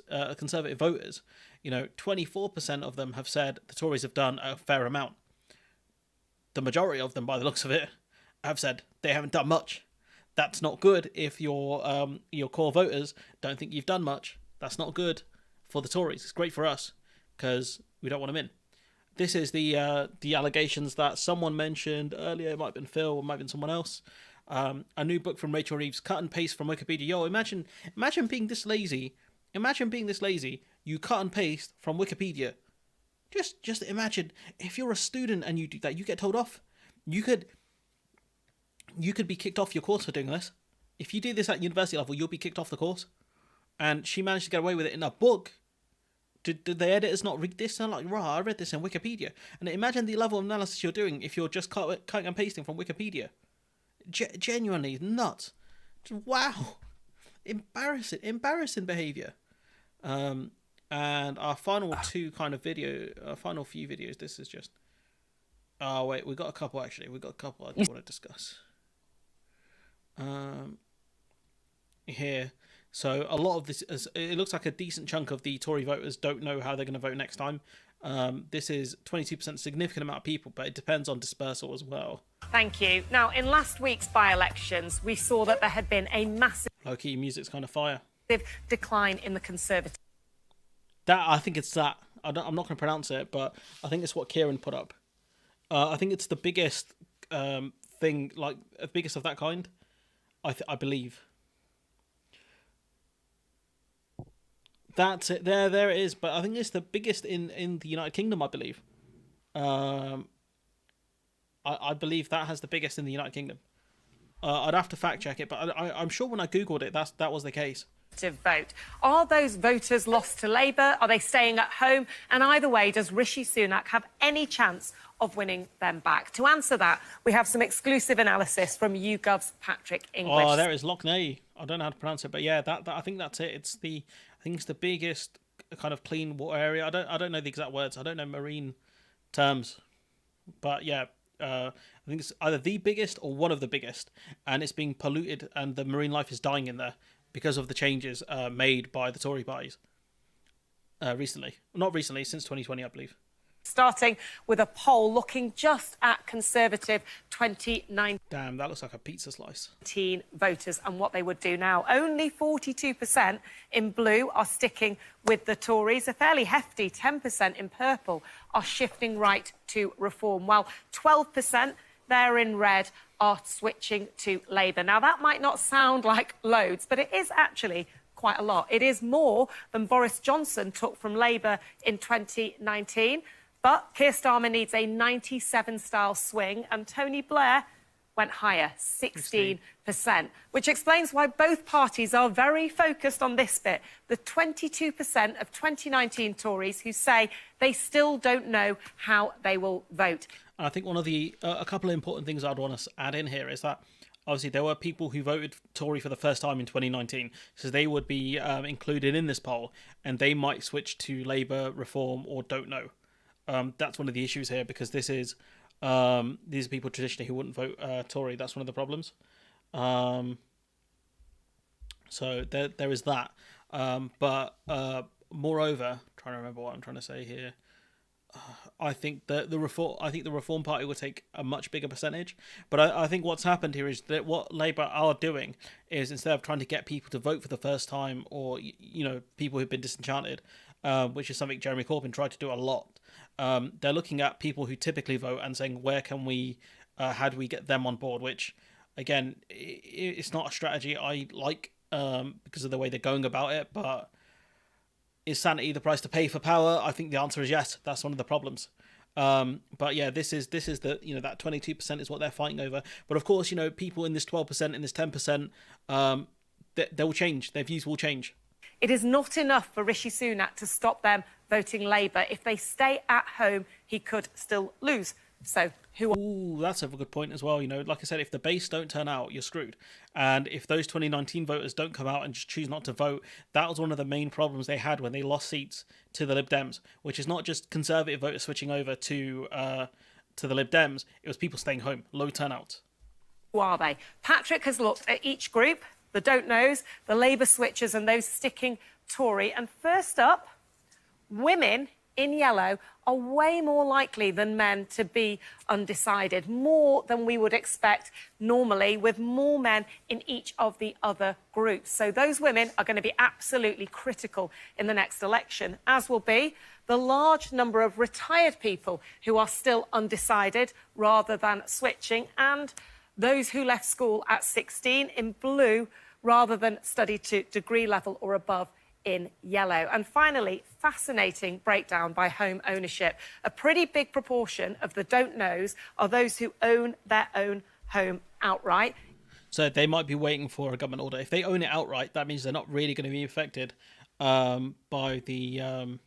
voters, 24% of them have said the Tories have done a fair amount. The majority of them, by the looks of it, have said they haven't done much. That's not good if your core voters don't think you've done much. That's not good for the Tories. It's great for us because we don't want them in. This is the allegations that someone mentioned earlier. It might have been Phil, it might have been someone else. A new book from Rachel Reeves, cut and paste from Wikipedia. Yo, imagine being this lazy. Imagine being this lazy. You cut and paste from Wikipedia. Just imagine if you're a student and you do that, you get told off. You could be kicked off your course for doing this. If you do this at university level, you'll be kicked off the course. And she managed to get away with it in a book. Did the editors not read this? And like, I read this in Wikipedia. And imagine the level of analysis you're doing if you're just cutting and pasting from Wikipedia. Genuinely nuts. Wow. Embarrassing behaviour. And our final few videos, this is just... Oh, wait, we got a couple, actually. We got a couple I do want to discuss. Here. So a lot of this, it looks like a decent chunk of the Tory voters don't know how they're going to vote next time. This is 22%, significant amount of people, but it depends on dispersal as well. Thank you. Now, in last week's by-elections, we saw that there had been a massive... Low-key music's kind of fire. ...decline in the Conservative... I think it's that. I'm not going to pronounce it, but I think it's what Kieran put up. I think it's the biggest thing, like the biggest of that kind. I believe. That's it. There it is. But I think it's the biggest in the United Kingdom. I believe. I believe that has the biggest in the United Kingdom. I'd have to fact check it, but I'm sure when I googled it, that was the case. Vote. Are those voters lost to Labour? Are they staying at home? And either way, does Rishi Sunak have any chance of winning them back? To answer that, we have some exclusive analysis from YouGov's Patrick English. Oh, there is Loughney. I don't know how to pronounce it, but yeah, that I think that's it. I think it's the biggest kind of clean water area. I don't know the exact words. I don't know marine terms, but yeah. I think it's either the biggest or one of the biggest, and it's being polluted, and the marine life is dying in there because of the changes made by the Tory parties recently. Not recently, since 2020, I believe. Starting with a poll looking just at Conservative 2019. Damn, that looks like a pizza slice. Voters and what they would do now. Only 42% in blue are sticking with the Tories. A fairly hefty 10% in purple are shifting right to reform, while 12% there in red are switching to Labour. Now, that might not sound like loads, but it is actually quite a lot. It is more than Boris Johnson took from Labour in 2019. But Keir Starmer needs a 97-style swing, and Tony Blair went higher, 16%, which explains why both parties are very focused on this bit, the 22% of 2019 Tories who say they still don't know how they will vote. I think one of the a couple of important things I'd want to add in here is that obviously there were people who voted Tory for the first time in 2019, so they would be included in this poll, and they might switch to Labour, Reform, or don't know. That's one of the issues here, because this is these are people traditionally who wouldn't vote Tory. That's one of the problems. So there is that. But moreover, trying to remember what I'm trying to say here. I think the Reform Party will take a much bigger percentage. But I think what's happened here is that what Labour are doing is, instead of trying to get people to vote for the first time, or people who've been disenchanted, which is something Jeremy Corbyn tried to do a lot, they're looking at people who typically vote and saying, how do we get them on board? Which, again, it's not a strategy I like because of the way they're going about it. But is sanity the price to pay for power? I think the answer is yes. That's one of the problems. But yeah, this is the that 22% is what they're fighting over. But of course, people in this 12%, in this 10%, they will change. Their views will change. It is not enough for Rishi Sunak to stop them voting Labour. If they stay at home, he could still lose. So Ooh, that's a good point as well. Like I said, if the base don't turn out, you're screwed. And if those 2019 voters don't come out and just choose not to vote, that was one of the main problems they had when they lost seats to the Lib Dems, which is not just Conservative voters switching over to the Lib Dems. It was people staying home, low turnout. Who are they? Patrick has looked at each group, the don't knows, the Labour switchers and those sticking Tory. And first up, women in yellow are way more likely than men to be undecided, more than we would expect normally, with more men in each of the other groups. So those women are going to be absolutely critical in the next election, as will be the large number of retired people who are still undecided rather than switching, and those who left school at 16 in blue rather than study to degree level or above in yellow. And finally, fascinating breakdown by home ownership. A pretty big proportion of the don't knows are those who own their own home outright. So they might be waiting for a government order. If they own it outright, that means they're not really going to be affected by the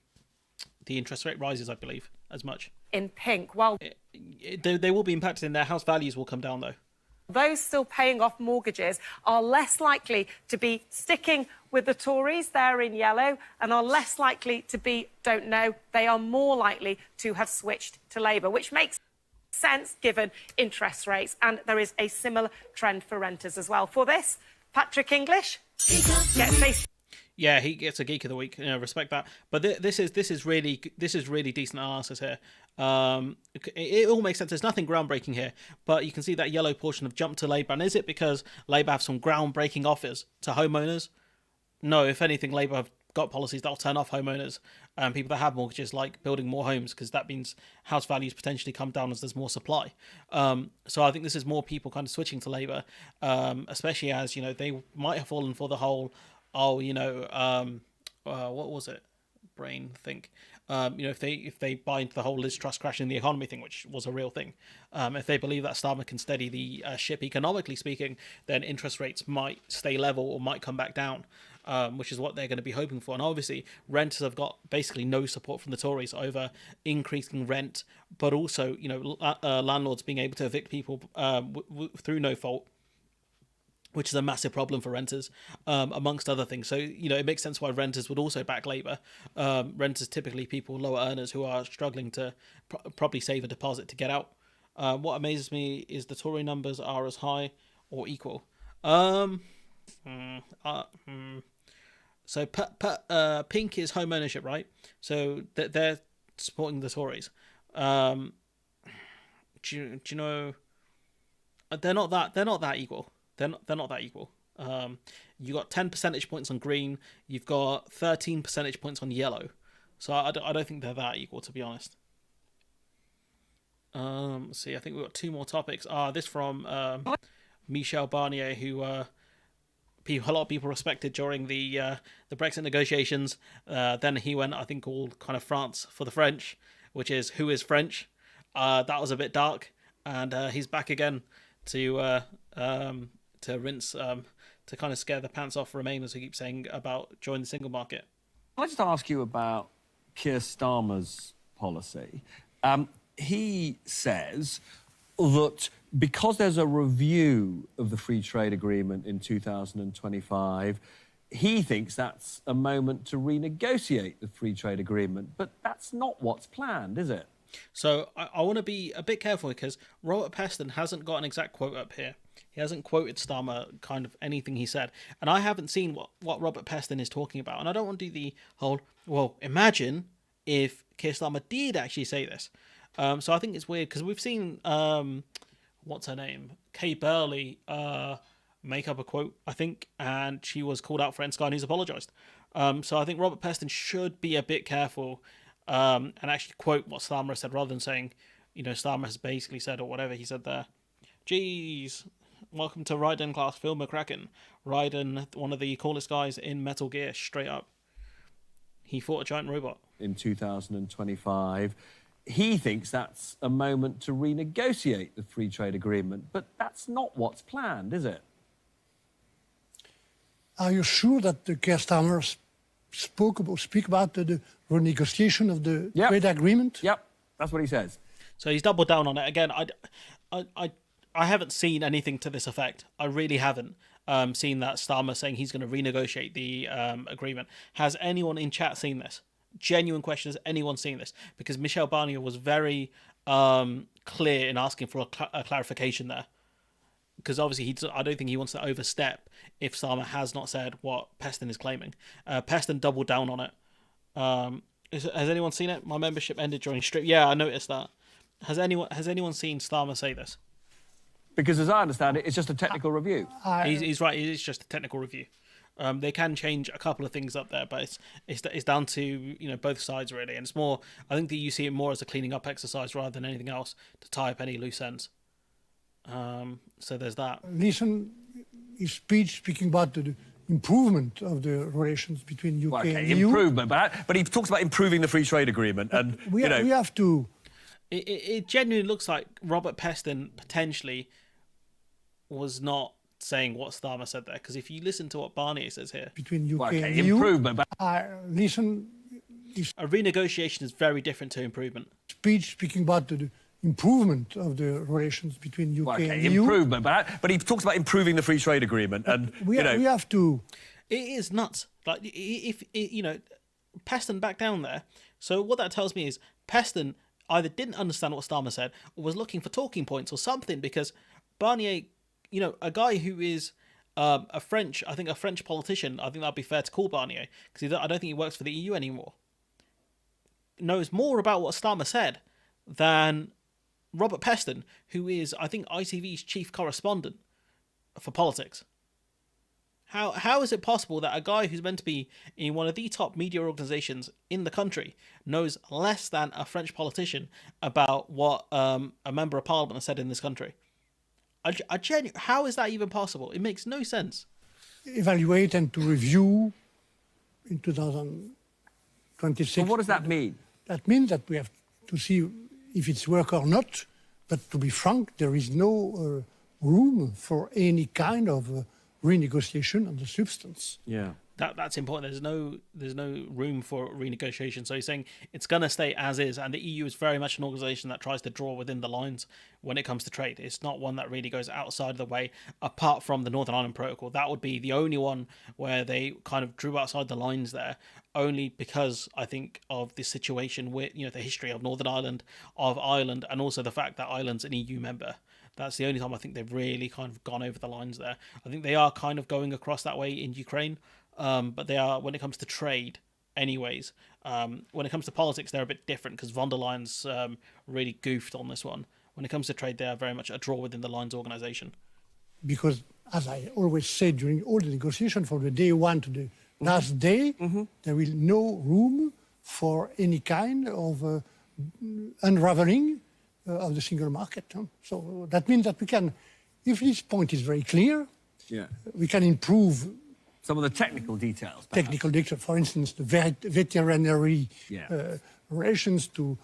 interest rate rises, I believe, as much. In pink, well, they will be impacted, and their house values will come down, though. Those still paying off mortgages are less likely to be sticking with the Tories, they're in yellow, and are less likely to be don't know. They are more likely to have switched to Labour, which makes sense given interest rates. And there is a similar trend for renters as well. For this, Patrick English gets a... Yeah, he gets a Geek of the Week. Respect that. But this is really decent analysis here. It all makes sense. There's nothing groundbreaking here, but you can see that yellow portion have jumped to Labour. And is it because Labour have some groundbreaking offers to homeowners? No, if anything, Labour have got policies that'll turn off homeowners and people that have mortgages, like building more homes, because that means house values potentially come down as there's more supply. So I think this is more people kind of switching to Labour, especially as they might have fallen for the whole what was it? Brain think. If they buy into the whole Liz Truss crashing the economy thing, which was a real thing, if they believe that Starmer can steady the ship economically speaking, then interest rates might stay level or might come back down, which is what they're going to be hoping for. And obviously, renters have got basically no support from the Tories over increasing rent, but also landlords being able to evict people through no fault, which is a massive problem for renters, amongst other things. So, it makes sense why renters would also back Labour. Renters, typically people, lower earners who are struggling to probably save a deposit to get out. What amazes me is the Tory numbers are as high or equal. So pink is home ownership, right? So they're supporting the Tories. Do you know? They're not that equal. They're not that equal. You got 10 percentage points on green. You've got 13 percentage points on yellow. So I don't think they're that equal, to be honest. Let's see, I think we've got two more topics. This from Michel Barnier, who a lot of people respected during the Brexit negotiations. Then he went, I think, all kind of France for the French, which is who is French. That was a bit dark, and he's back again to rinse, to kind of scare the pants off Remainers who keep saying about join the single market. I'd like to ask you about Keir Starmer's policy. He says that because there's a review of the free trade agreement in 2025, he thinks that's a moment to renegotiate the free trade agreement. But that's not what's planned, is it? So I want to be a bit careful because Robert Peston hasn't got an exact quote up here. He hasn't quoted Starmer kind of anything he said. And I haven't seen what Robert Peston is talking about. And I don't want to do the whole, well, imagine if Keir Starmer did actually say this. So I think it's weird because we've seen what's her name, Kay Burley, make up a quote, I think, and she was called out for it, and Sky News apologised. So I think Robert Peston should be a bit careful and actually quote what Starmer said rather than saying, Starmer has basically said, or whatever he said there. Geez, welcome to Raiden class Phil McCracken. Raiden, one of the coolest guys in Metal Gear, straight up. He fought a giant robot. In 2025, he thinks that's a moment to renegotiate the free trade agreement, but that's not what's planned, is it? Are you sure that the Keir Starmer speak about the renegotiation of the trade agreement? Yep, that's what he says. So he's doubled down on it again. I haven't seen anything to this effect. I really haven't seen that Starmer saying he's going to renegotiate the agreement. Has anyone in chat seen this? Genuine question: has anyone seen this? Because Michel Barnier was very clear in asking for a clarification there. Because obviously, I don't think he wants to overstep if Starmer has not said what Peston is claiming. Peston doubled down on it. Has anyone seen it? My membership ended during stream. Yeah, I noticed that. Has anyone seen Starmer say this? Because as I understand it, it's just a technical review. He's right. It is just a technical review. They can change a couple of things up there, but it's down to both sides really, and it's more. I think that you see it more as a cleaning up exercise rather than anything else to tie up any loose ends. So there's that. Listen, his speech speaking about the improvement of the relations between UK and EU. Improvement, but he talks about improving the free trade agreement, and we have to. It genuinely looks like Robert Peston potentially was not saying what Starmer said there, because if you listen to what Barnier says here, between UK and EU, improvement, but listen, a renegotiation is very different to improvement. Speech speaking about the improvement of the relations between UK and EU. Improvement, but he talks about improving the free trade agreement, and we have to. It is nuts. Like if Peston back down there. So what that tells me is Peston either didn't understand what Starmer said or was looking for talking points or something, because Barnier, a guy who is a French politician, I think that'd be fair to call Barnier, because I don't think he works for the EU anymore, knows more about what Starmer said than Robert Peston, who is, I think, ITV's chief correspondent for politics. How is it possible that a guy who's meant to be in one of the top media organisations in the country knows less than a French politician about what a member of parliament has said in this country? How is that even possible? It makes no sense. Evaluate and to review in 2026. Well, what does that mean? That means that we have to see if it's work or not. But to be frank, there is no room for any kind of renegotiation on the substance. Yeah. That's important. There's no room for renegotiation. So he's saying it's going to stay as is, and the EU is very much an organisation that tries to draw within the lines when it comes to trade. It's not one that really goes outside of the way, apart from the Northern Ireland Protocol. That would be the only one where they kind of drew outside the lines there, only because I think of the situation with the history of Northern Ireland, of Ireland, and also the fact that Ireland's an EU member. That's the only time I think they've really kind of gone over the lines there. I think they are kind of going across that way in Ukraine. But they are, when it comes to trade, anyways. When it comes to politics, they're a bit different because von der Leyen's really goofed on this one. When it comes to trade, they are very much a draw within the lines organisation. Because, as I always say during all the negotiations, from the day one to the last day, there will no room for any kind of unraveling of the single market. So that means that we can, if this point is very clear, we can improve some of the technical details. Technical details, for instance, the veterinary relations to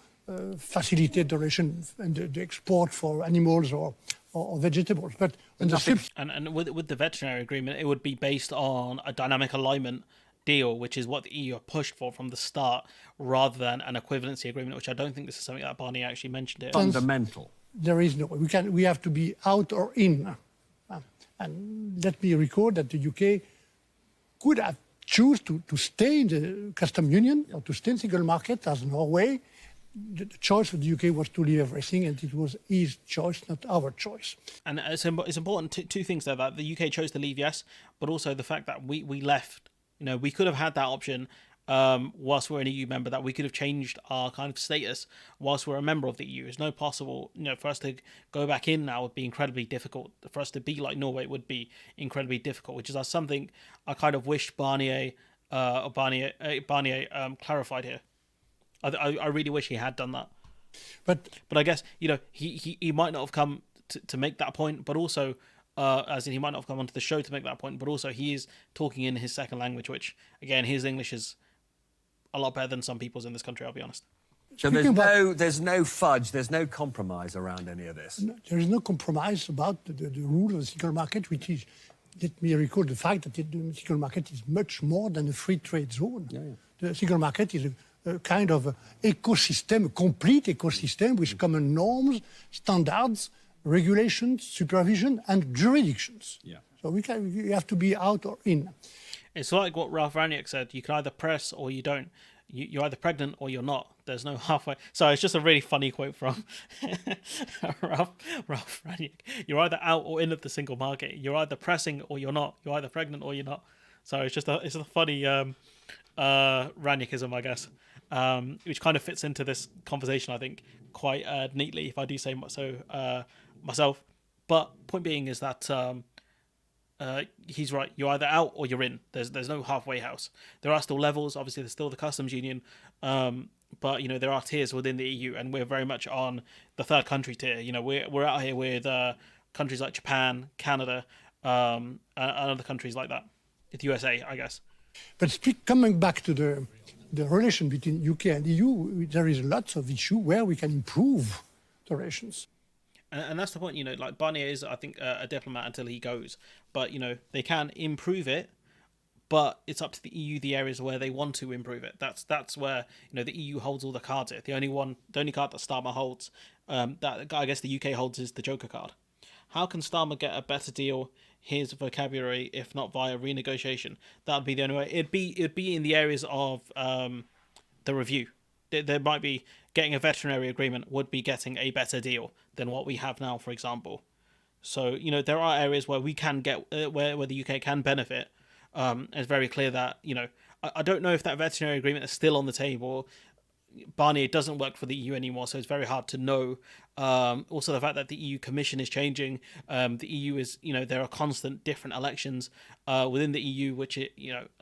facilitate the relation and the export for animals or vegetables. But and with the veterinary agreement, it would be based on a dynamic alignment deal, which is what the EU pushed for from the start, rather than an equivalency agreement, which I don't think this is something that Barnier actually mentioned here. Fundamental. There is no. We have to be out or in. And let me record that the UK could have choose to stay in the custom union or to stay in single market as Norway. The choice of the UK was to leave everything, and it was his choice, not our choice. And it's important, two things there, that the UK chose to leave, yes, but also the fact that we left. We could have had that option whilst we're an EU member, that we could have changed our kind of status whilst we're a member of the EU. It's no possible, for us to go back in now would be incredibly difficult. For us to be like Norway would be incredibly difficult, which is something I kind of wished Barnier clarified here. I really wish he had done that. But I guess he might not have come to make that point, but also as in he might not have come onto the show to make that point, but also he is talking in his second language, which again his English is a lot better than some people's in this country, I'll be honest. So there's no fudge, there's no compromise around any of this. There is no compromise about the rule of the single market, which is, let me recall the fact that the single market is much more than a free trade zone. The single market is a kind of ecosystem, a complete ecosystem with common norms, standards, regulations, supervision, and jurisdictions. So we have to be out or in. It's like what Ralph Ranić said: you can either press or you don't. You're either pregnant or you're not. There's no halfway. So it's just a really funny quote from Ralph Ranić. You're either out or in of the single market. You're either pressing or you're not. You're either pregnant or you're not. So it's a funny Ranićism, I guess, which kind of fits into this conversation, I think, quite neatly, if I do say so myself. But point being is that he's right. You're either out or you're in. There's no halfway house. There are still levels. Obviously, there's still the customs union, but there are tiers within the EU, and we're very much on the third country tier. We're out here with countries like Japan, Canada, and other countries like that. The USA, I guess. But coming back to the relation between UK and EU, there is lots of issue where we can improve the relations. And that's the point, like Barnier is, I think, a diplomat until he goes. But, they can improve it, but it's up to the EU, the areas where they want to improve it. That's where, the EU holds all the cards here. The only card that Starmer holds, that I guess the UK holds, is the Joker card. How can Starmer get a better deal? His vocabulary, if not via renegotiation. That would be the only way. It'd be in the areas of the review. There might be getting a veterinary agreement would be getting a better deal than what we have now, for example. So there are areas where we can get where the UK can benefit. It's very clear that I don't know if that veterinary agreement is still on the table. Barnier doesn't work for the EU anymore, so it's very hard to know. Also, the fact that the EU Commission is changing. The EU is, there are constant different elections within the EU, which,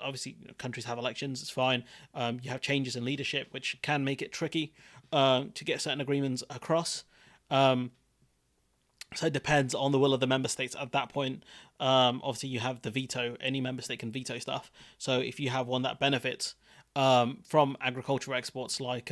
obviously countries have elections, it's fine. You have changes in leadership, which can make it tricky to get certain agreements across. So it depends on the will of the member states at that point. Obviously, you have the veto. Any member state can veto stuff. So if you have one that benefits from agricultural exports, like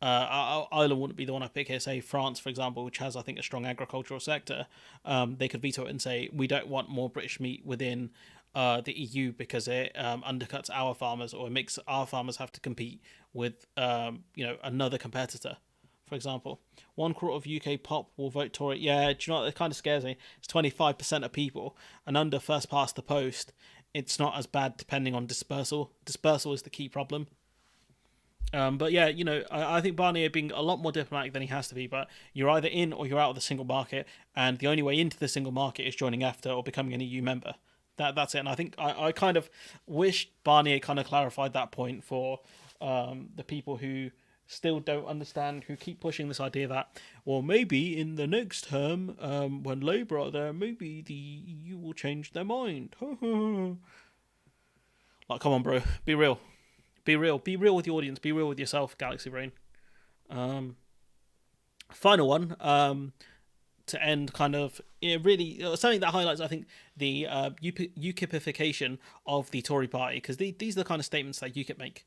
Ireland wouldn't be the one I pick here, say France, for example, which has, I think, a strong agricultural sector, they could veto it and say, we don't want more British meat within the EU because it undercuts our farmers, or it makes our farmers have to compete with another competitor. For example, 1/4 of UK pop will vote Tory. Yeah, do you know what? It kind of scares me. It's 25% of people, and under first past the post, it's not as bad depending on dispersal. Dispersal is the key problem. But yeah, I think Barnier being a lot more diplomatic than he has to be, but you're either in or you're out of the single market, and the only way into the single market is joining EFTA or becoming an EU member. That's it. And I think I kind of wish Barnier kind of clarified that point for the people who still don't understand, who keep pushing this idea that, well, maybe in the next term, when Labour are there, maybe the EU will change their mind. Like, come on, bro, be real. Be real with the audience, be real with yourself, Galaxy Brain. Final one, to end kind of, really, something that highlights, I think, the UKIPification of the Tory party, because these are the kind of statements that UKIP make.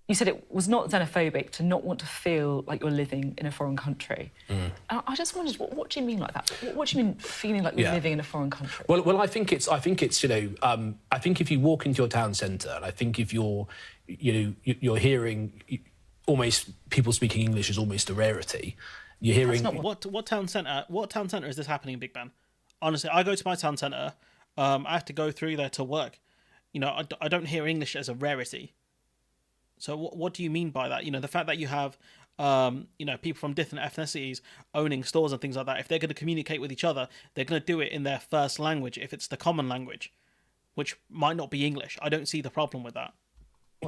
You said it was not xenophobic to not want to feel like you're living in a foreign country. And I just wondered, what do you mean like that? What do you mean feeling like you're living in a foreign country? Well, I think it's I think if you walk into your town centre, and I think if you're hearing almost people speaking English is almost a rarity. You're hearing what town centre? What town centre is this happening in, Big Ben? Honestly, I go to my town centre. I have to go through there to work. I don't hear English as a rarity. So what do you mean by that? The fact that you have, people from different ethnicities owning stores and things like that, if they're going to communicate with each other, they're going to do it in their first language, if it's the common language, which might not be English. I don't see the problem with that.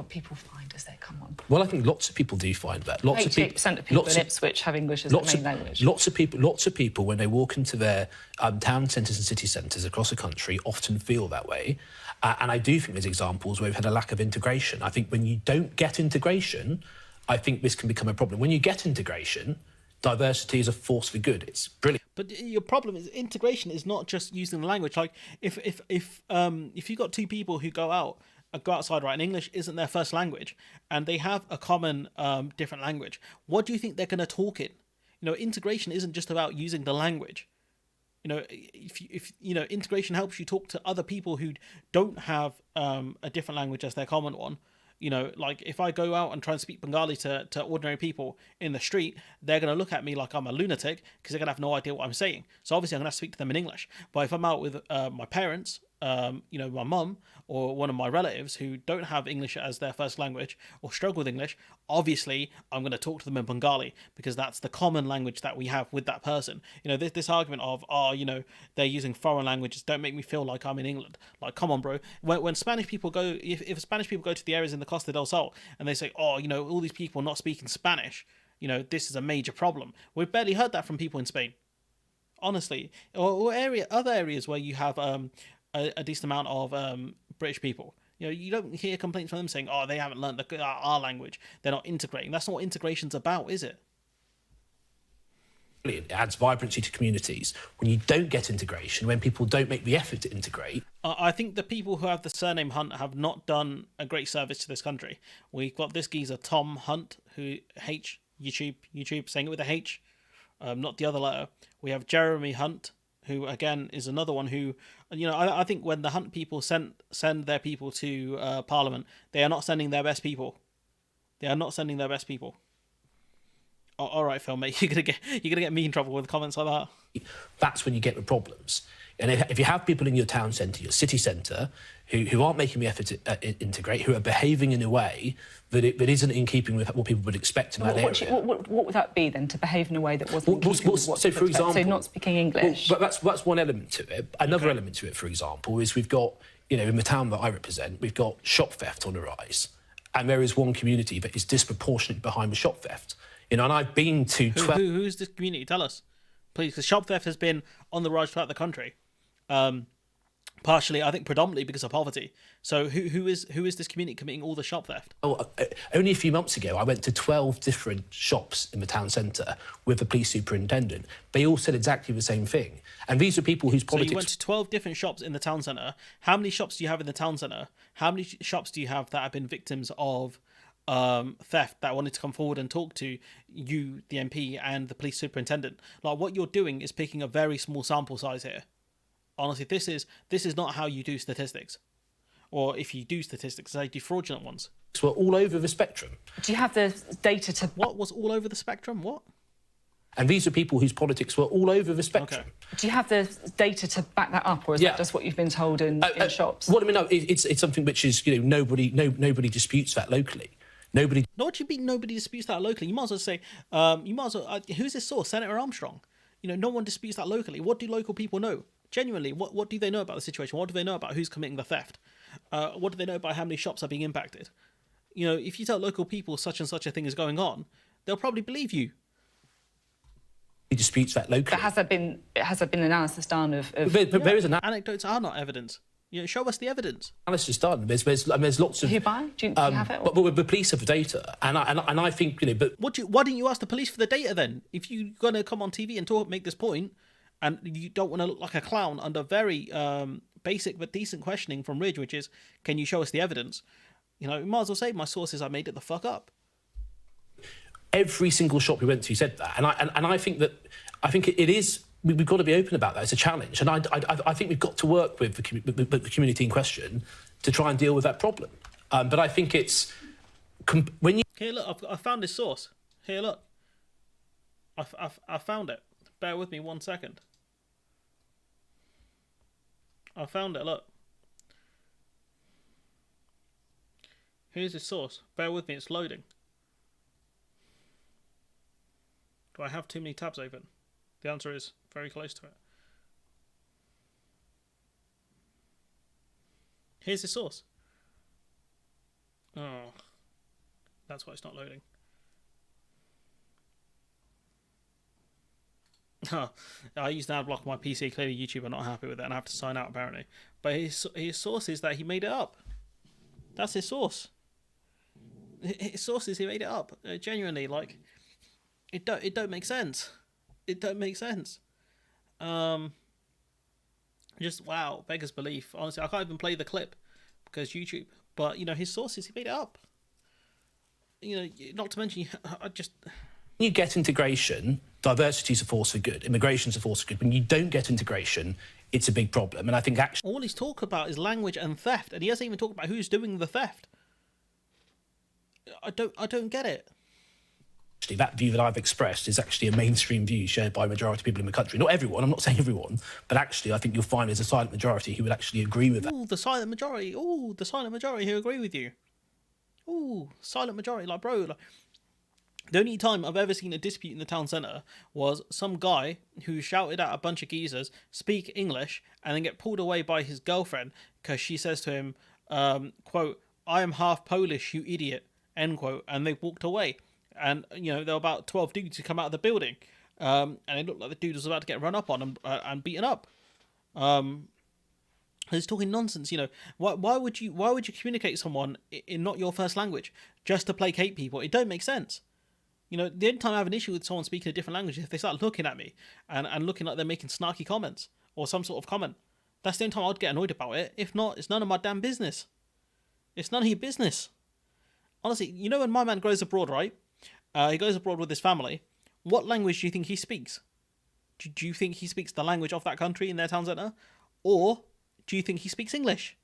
what people find as their come on. Well, I think lots of people do find that. 88% of people in Ipswich have English as their main language. Lots of people, when they walk into their town centres and city centres across the country, often feel that way. And I do think there's examples where we've had a lack of integration. I think when you don't get integration, I think this can become a problem. When you get integration, diversity is a force for good. It's brilliant. But your problem is integration is not just using the language. Like if you got two people who go outside, right, and English isn't their first language, and they have a common different language, what do you think they're going to talk in? Integration isn't just about using the language. If integration helps you talk to other people who don't have a different language as their common one. Like if I go out and try and speak Bengali to ordinary people in the street, they're going to look at me like I'm a lunatic because they're going to have no idea what I'm saying. So obviously I'm going to have to speak to them in English. But if I'm out with my parents, my mum or one of my relatives who don't have English as their first language or struggle with English, obviously I'm going to talk to them in Bengali because that's the common language that we have with that person. This argument of, they're using foreign languages, don't make me feel like I'm in England. Like, come on, bro. When Spanish people go, if Spanish people go to the areas in the Costa del Sol and they say, all these people not speaking Spanish, this is a major problem. We've barely heard that from people in Spain. Honestly, or other areas where you have a decent amount of British people. You don't hear complaints from them saying, they haven't learned our language, they're not integrating. That's not what integration's about, is it? It adds vibrancy to communities. When you don't get integration, when people don't make the effort to integrate... I think the people who have the surname Hunt have not done a great service to this country. We've got this geezer, Tom Hunt, who YouTube, saying it with a H, not the other letter. We have Jeremy Hunt, who again is another one who, I think when the Hunt people send their people to Parliament, they are not sending their best people. They are not sending their best people. All right, Phil, mate, you're gonna get me in trouble with comments like that. That's when you get the problems. And if you have people in your town centre, your city centre, who aren't making the effort to integrate, who are behaving in a way that isn't in keeping with what people would expect in that area. What would that be then, to behave in a way that wasn't in keeping with what people expect? So not speaking English? But that's one element to it. Another element to it, for example, is we've got, in the town that I represent, we've got shop theft on the rise. And there is one community that is disproportionately behind the shop theft. And I've been to 12... Who's this community? Tell us, please, because shop theft has been on the rise throughout the country. Partially, I think, predominantly because of poverty. So who is this community committing all the shop theft? Only a few months ago, I went to 12 different shops in the town centre with the police superintendent. They all said exactly the same thing. And these are people whose politics... So you went to 12 different shops in the town centre. How many shops do you have in the town centre? How many shops do you have that have been victims of theft that wanted to come forward and talk to you, the MP, and the police superintendent? Like, what you're doing is picking a very small sample size here. Honestly, this is not how you do statistics. Or if you do statistics, they do fraudulent ones. We're all over the spectrum. Do you have the data to... What was all over the spectrum? What? And these are people whose politics were all over the spectrum. Okay. Do you have the data to back that up, or is that just what you've been told in shops? What I mean, no, it's something which is, nobody disputes that locally. Nobody... No, what do you mean nobody disputes that locally? You might as well say, who's this source? Senator Armstrong. No one disputes that locally. What do local people know? Genuinely, what do they know about the situation? What do they know about who's committing the theft? What do they know about how many shops are being impacted? If you tell local people such and such a thing is going on, they'll probably believe you. He disputes that locally. But has there been analysis done of... There is an... Anecdotes are not evidence. Show us the evidence. Analysis done. There's lots of... Who by? Do you have it? But the police have the data, and I think, but... Why didn't you ask the police for the data then? If you're going to come on TV and make this point, and you don't want to look like a clown under very basic but decent questioning from Ridge, which is, can you show us the evidence? You might as well say, my sources, I made it the fuck up. Every single shop we went to said that, and I think it is. We've got to be open about that. It's a challenge, and I think we've got to work with the community in question to try and deal with that problem. But I think it's when you... Here, look, I found this source. Here, look. I found it. Bear with me 1 second. I found it, look. Here's the source. Bear with me, it's loading. Do I have too many tabs open? The answer is very close to it. Here's the source. Oh, that's why it's not loading. I used to block my PC. Clearly, YouTube are not happy with it, and I have to sign out apparently. But his source is that he made it up. That's his source. His source is he made it up. Genuinely, like it don't make sense. It don't make sense. Just wow, beggars belief. Honestly, I can't even play the clip because YouTube. But you know, his sources, he made it up. You know, not to mention, I just. When you get integration, diversity is a force for good. Immigration is a force for good. When you don't get integration, it's a big problem. And I think actually... all he's talking about is language and theft, and he hasn't even talked about who's doing the theft. I don't get it. Actually, that view that I've expressed is actually a mainstream view shared by a majority of people in the country. Not everyone, I'm not saying everyone, but actually I think you'll find there's a silent majority who would actually agree with that. Ooh, the silent majority. Ooh, the silent majority who agree with you. Ooh, silent majority. Like, bro, like... the only time I've ever seen a dispute in the town centre was some guy who shouted at a bunch of geezers, speak English, and then get pulled away by his girlfriend because she says to him, quote, I am half Polish, you idiot, end quote, and they walked away. And, you know, there were about 12 dudes who come out of the building, and it looked like the dude was about to get run up on and beaten up. He's talking nonsense, you know. Why would you communicate someone in not your first language just to placate people? It don't make sense. You know, the only time I have an issue with someone speaking a different language is if they start looking at me and looking like they're making snarky comments or some sort of comment. That's the only time I'd get annoyed about it. If not, it's none of my damn business. It's none of your business. Honestly, you know when my man goes abroad, right? He goes abroad with his family. What language do you think he speaks? Do you think he speaks the language of that country in their town centre? Or do you think he speaks English?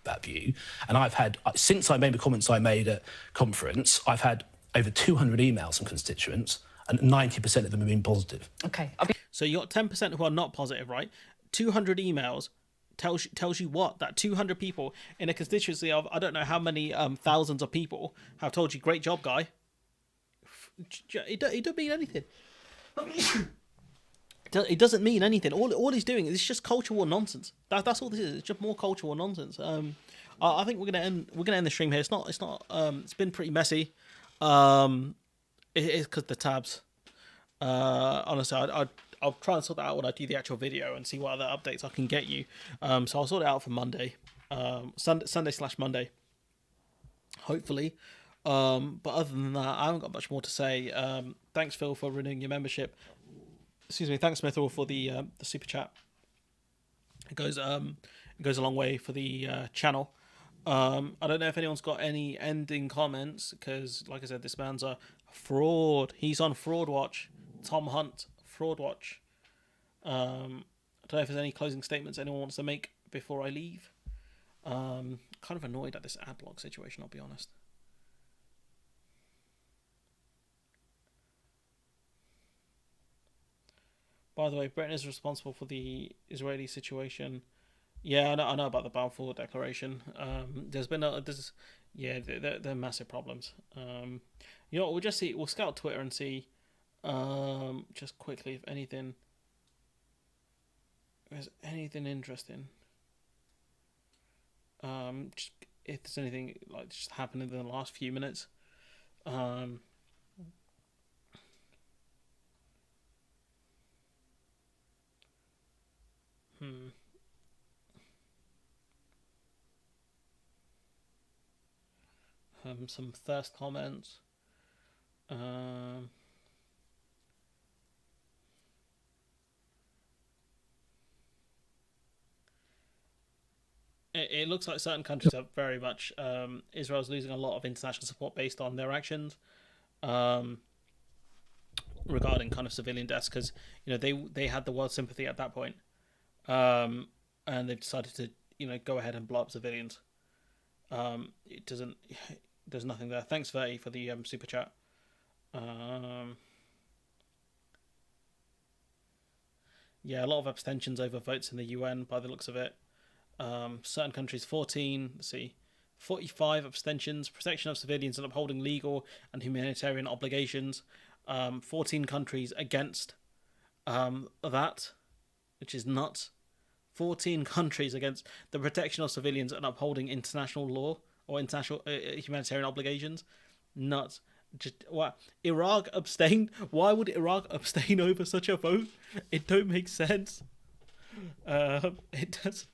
That view, and I've had, since I made the comments I made at conference, I've had over 200 emails from constituents, and 90% of them have been positive. Okay. So you got 10% who are not positive, right? 200 emails tells you what? That 200 people in a constituency of I don't know how many thousands of people have told you, great job, guy. It don't mean anything. It doesn't mean anything. All he's doing is just cultural nonsense. That's all this is. It's just more cultural nonsense. I think we're gonna end the stream here. It's been pretty messy. It's because the tabs. Honestly, I'll try and sort that out when I do the actual video and see what other updates I can get you. So I'll sort it out for Monday, Sunday/Monday, hopefully. But other than that, I haven't got much more to say. Thanks, Phil, for renewing your membership. Excuse me, thanks, Smithall, for the super chat. It goes a long way for the channel. I don't know if anyone's got any ending comments because, like I said, this man's a fraud. He's on Fraud Watch. Tom Hunt, Fraud Watch. I don't know if there's any closing statements anyone wants to make before I leave. Kind of annoyed at this ad block situation, I'll be honest. By the way, Britain is responsible for the Israeli situation. Yeah, I know about the Balfour Declaration. There are massive problems. You know what, we'll just see. We'll scout Twitter and see, just quickly, if anything, there's anything interesting. Just if there's anything like just happened in the last few minutes. Some thirst comments. It looks like certain countries are very much Israel's losing a lot of international support based on their actions regarding kind of civilian deaths, because you know they had the world sympathy at that point, and they've decided to go ahead and blow up civilians. It doesn't. There's nothing there. Thanks, Verty, for the super chat. Yeah, a lot of abstentions over votes in the UN by the looks of it. Certain countries 14. Let's see, 45 abstentions. Protection of civilians and upholding legal and humanitarian obligations. 14 countries against that, which is nuts. 14 countries against the protection of civilians and upholding international law or international humanitarian obligations. Nuts. Just what? Iraq abstained? Why would Iraq abstain over such a vote? It don't make sense. It does.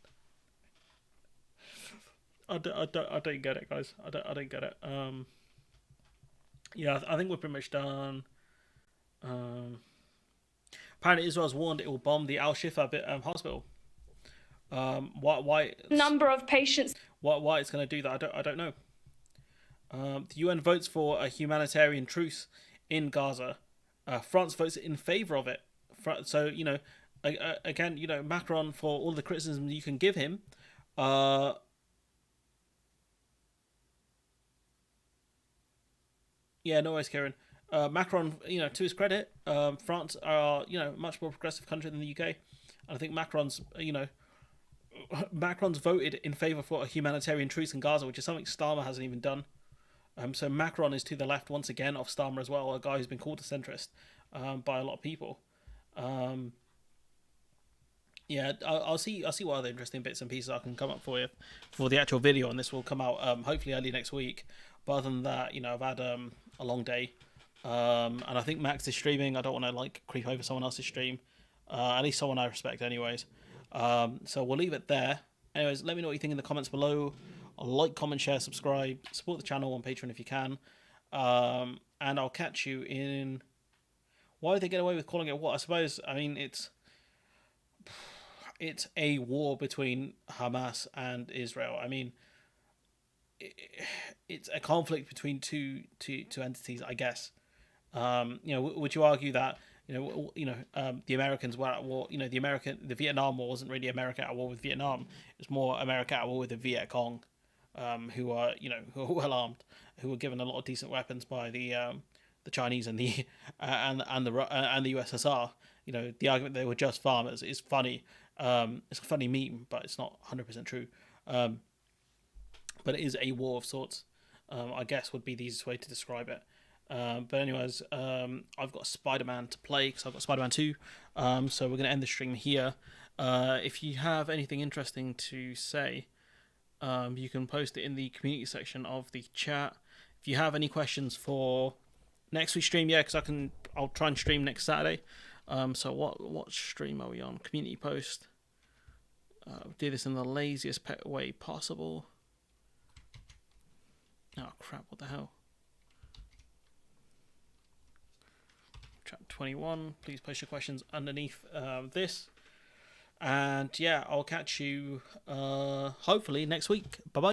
I don't get it, guys. I don't get it. Yeah, I think we're pretty much done. Apparently, Israel's warned it will bomb the Al Shifa hospital. Why? Number of patients. Why it's going to do that? I don't know. The UN votes for a humanitarian truce in Gaza. France votes in favour of it. So again, Macron, for all the criticism you can give him, yeah, no worries, Kieran. Macron, to his credit, France are, much more progressive country than the UK. And I think Macron's voted in favour for a humanitarian truce in Gaza, which is something Starmer hasn't even done. So Macron is to the left once again of Starmer as well, a guy who's been called a centrist by a lot of people. Yeah, I'll see what other interesting bits and pieces I can come up for you for the actual video, and this will come out hopefully early next week. But other than that, I've had a long day, and I think Max is streaming. I don't want to creep over someone else's stream, at least someone I respect, anyways. So we'll leave it there. Anyways, let me know what you think in the comments below. Like, comment, share, subscribe, support the channel on Patreon if you can, and I'll catch you in. Why would they get away with calling it what? I suppose, it's a war between Hamas and Israel. It's a conflict between two entities, I guess. Would you argue that the Americans were at war? The Vietnam War wasn't really America at war with Vietnam. It was more America at war with the Viet Cong, who are well armed, who were given a lot of decent weapons by the Chinese and the USSR. The argument they were just farmers is funny. It's a funny meme, but it's not 100% true. But it is a war of sorts, I guess would be the easiest way to describe it. But anyways, I've got Spider-Man to play because I've got Spider-Man 2. So we're going to end the stream here. If you have anything interesting to say, you can post it in the community section of the chat. If you have any questions for next week's stream, because I'll try and stream next Saturday. So what stream are we on? Community post. Do this in the laziest way possible. Oh crap, what the hell? Chat 21, please post your questions underneath this. And yeah, I'll catch you hopefully next week. Bye bye.